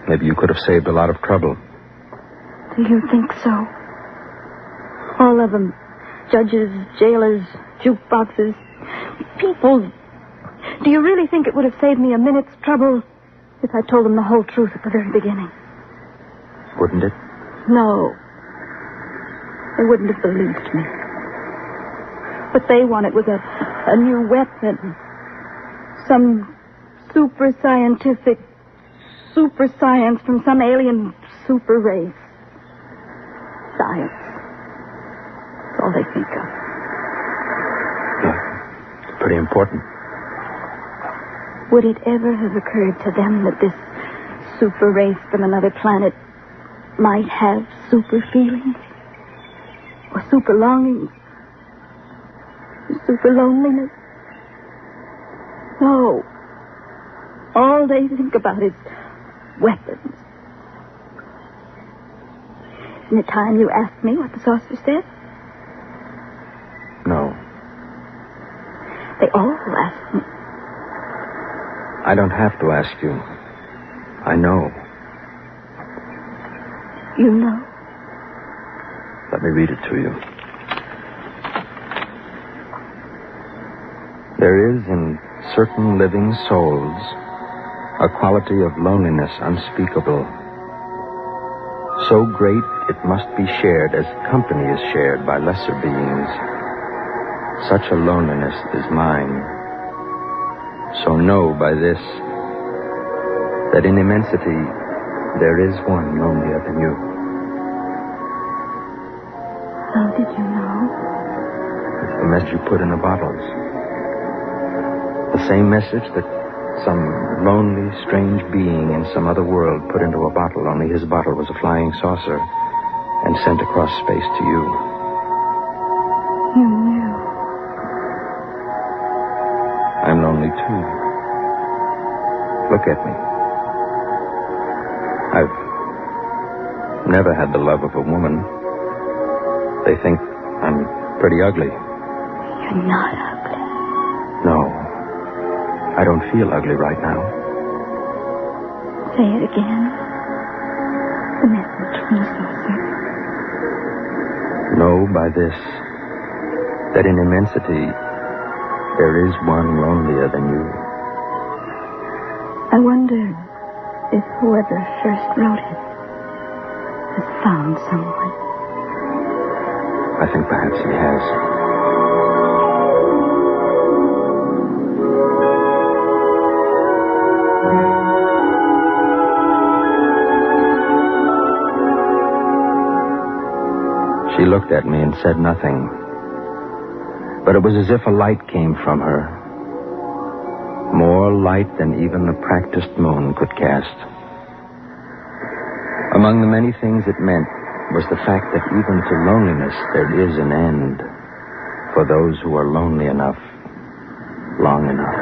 Maybe you could have saved a lot of trouble. Do you think so? All of them. Judges, jailers, jukeboxes, people. Do you really think it would have saved me a minute's trouble if I told them the whole truth at the very beginning? Wouldn't it? No. They wouldn't have believed me. What they wanted was a new weapon. Some super science from some alien super race. Science. That's all they think of. Yeah. Pretty important. Would it ever have occurred to them that this super race from another planet might have super feelings? Or super longings? Or super loneliness? No. All they think about is weapons. Isn't it time you asked me what the saucer said? No. They all ask me. I don't have to ask you. I know. You know. Let me read it to you. There is in certain living souls a quality of loneliness unspeakable, so great it must be shared as company is shared by lesser beings. Such a loneliness is mine. So know by this that in immensity there is one lonelier than you. How did you know? It's the message you put in the bottles. The same message that some lonely, strange being in some other world put into a bottle, only his bottle was a flying saucer and sent across space to you. You knew. I'm lonely too. Look at me. I've never had the love of a woman. They think I'm pretty ugly. You're not ugly. No. I don't feel ugly right now. Say it again. The message from the saucer. Know by this that in immensity there is one lonelier than you. I wonder if whoever first wrote it has found someone. I think perhaps he has. She looked at me and said nothing. But it was as if a light came from her. More light than even the practiced moon could cast. Among the many things it meant was the fact that even to loneliness there is an end for those who are lonely enough, long enough.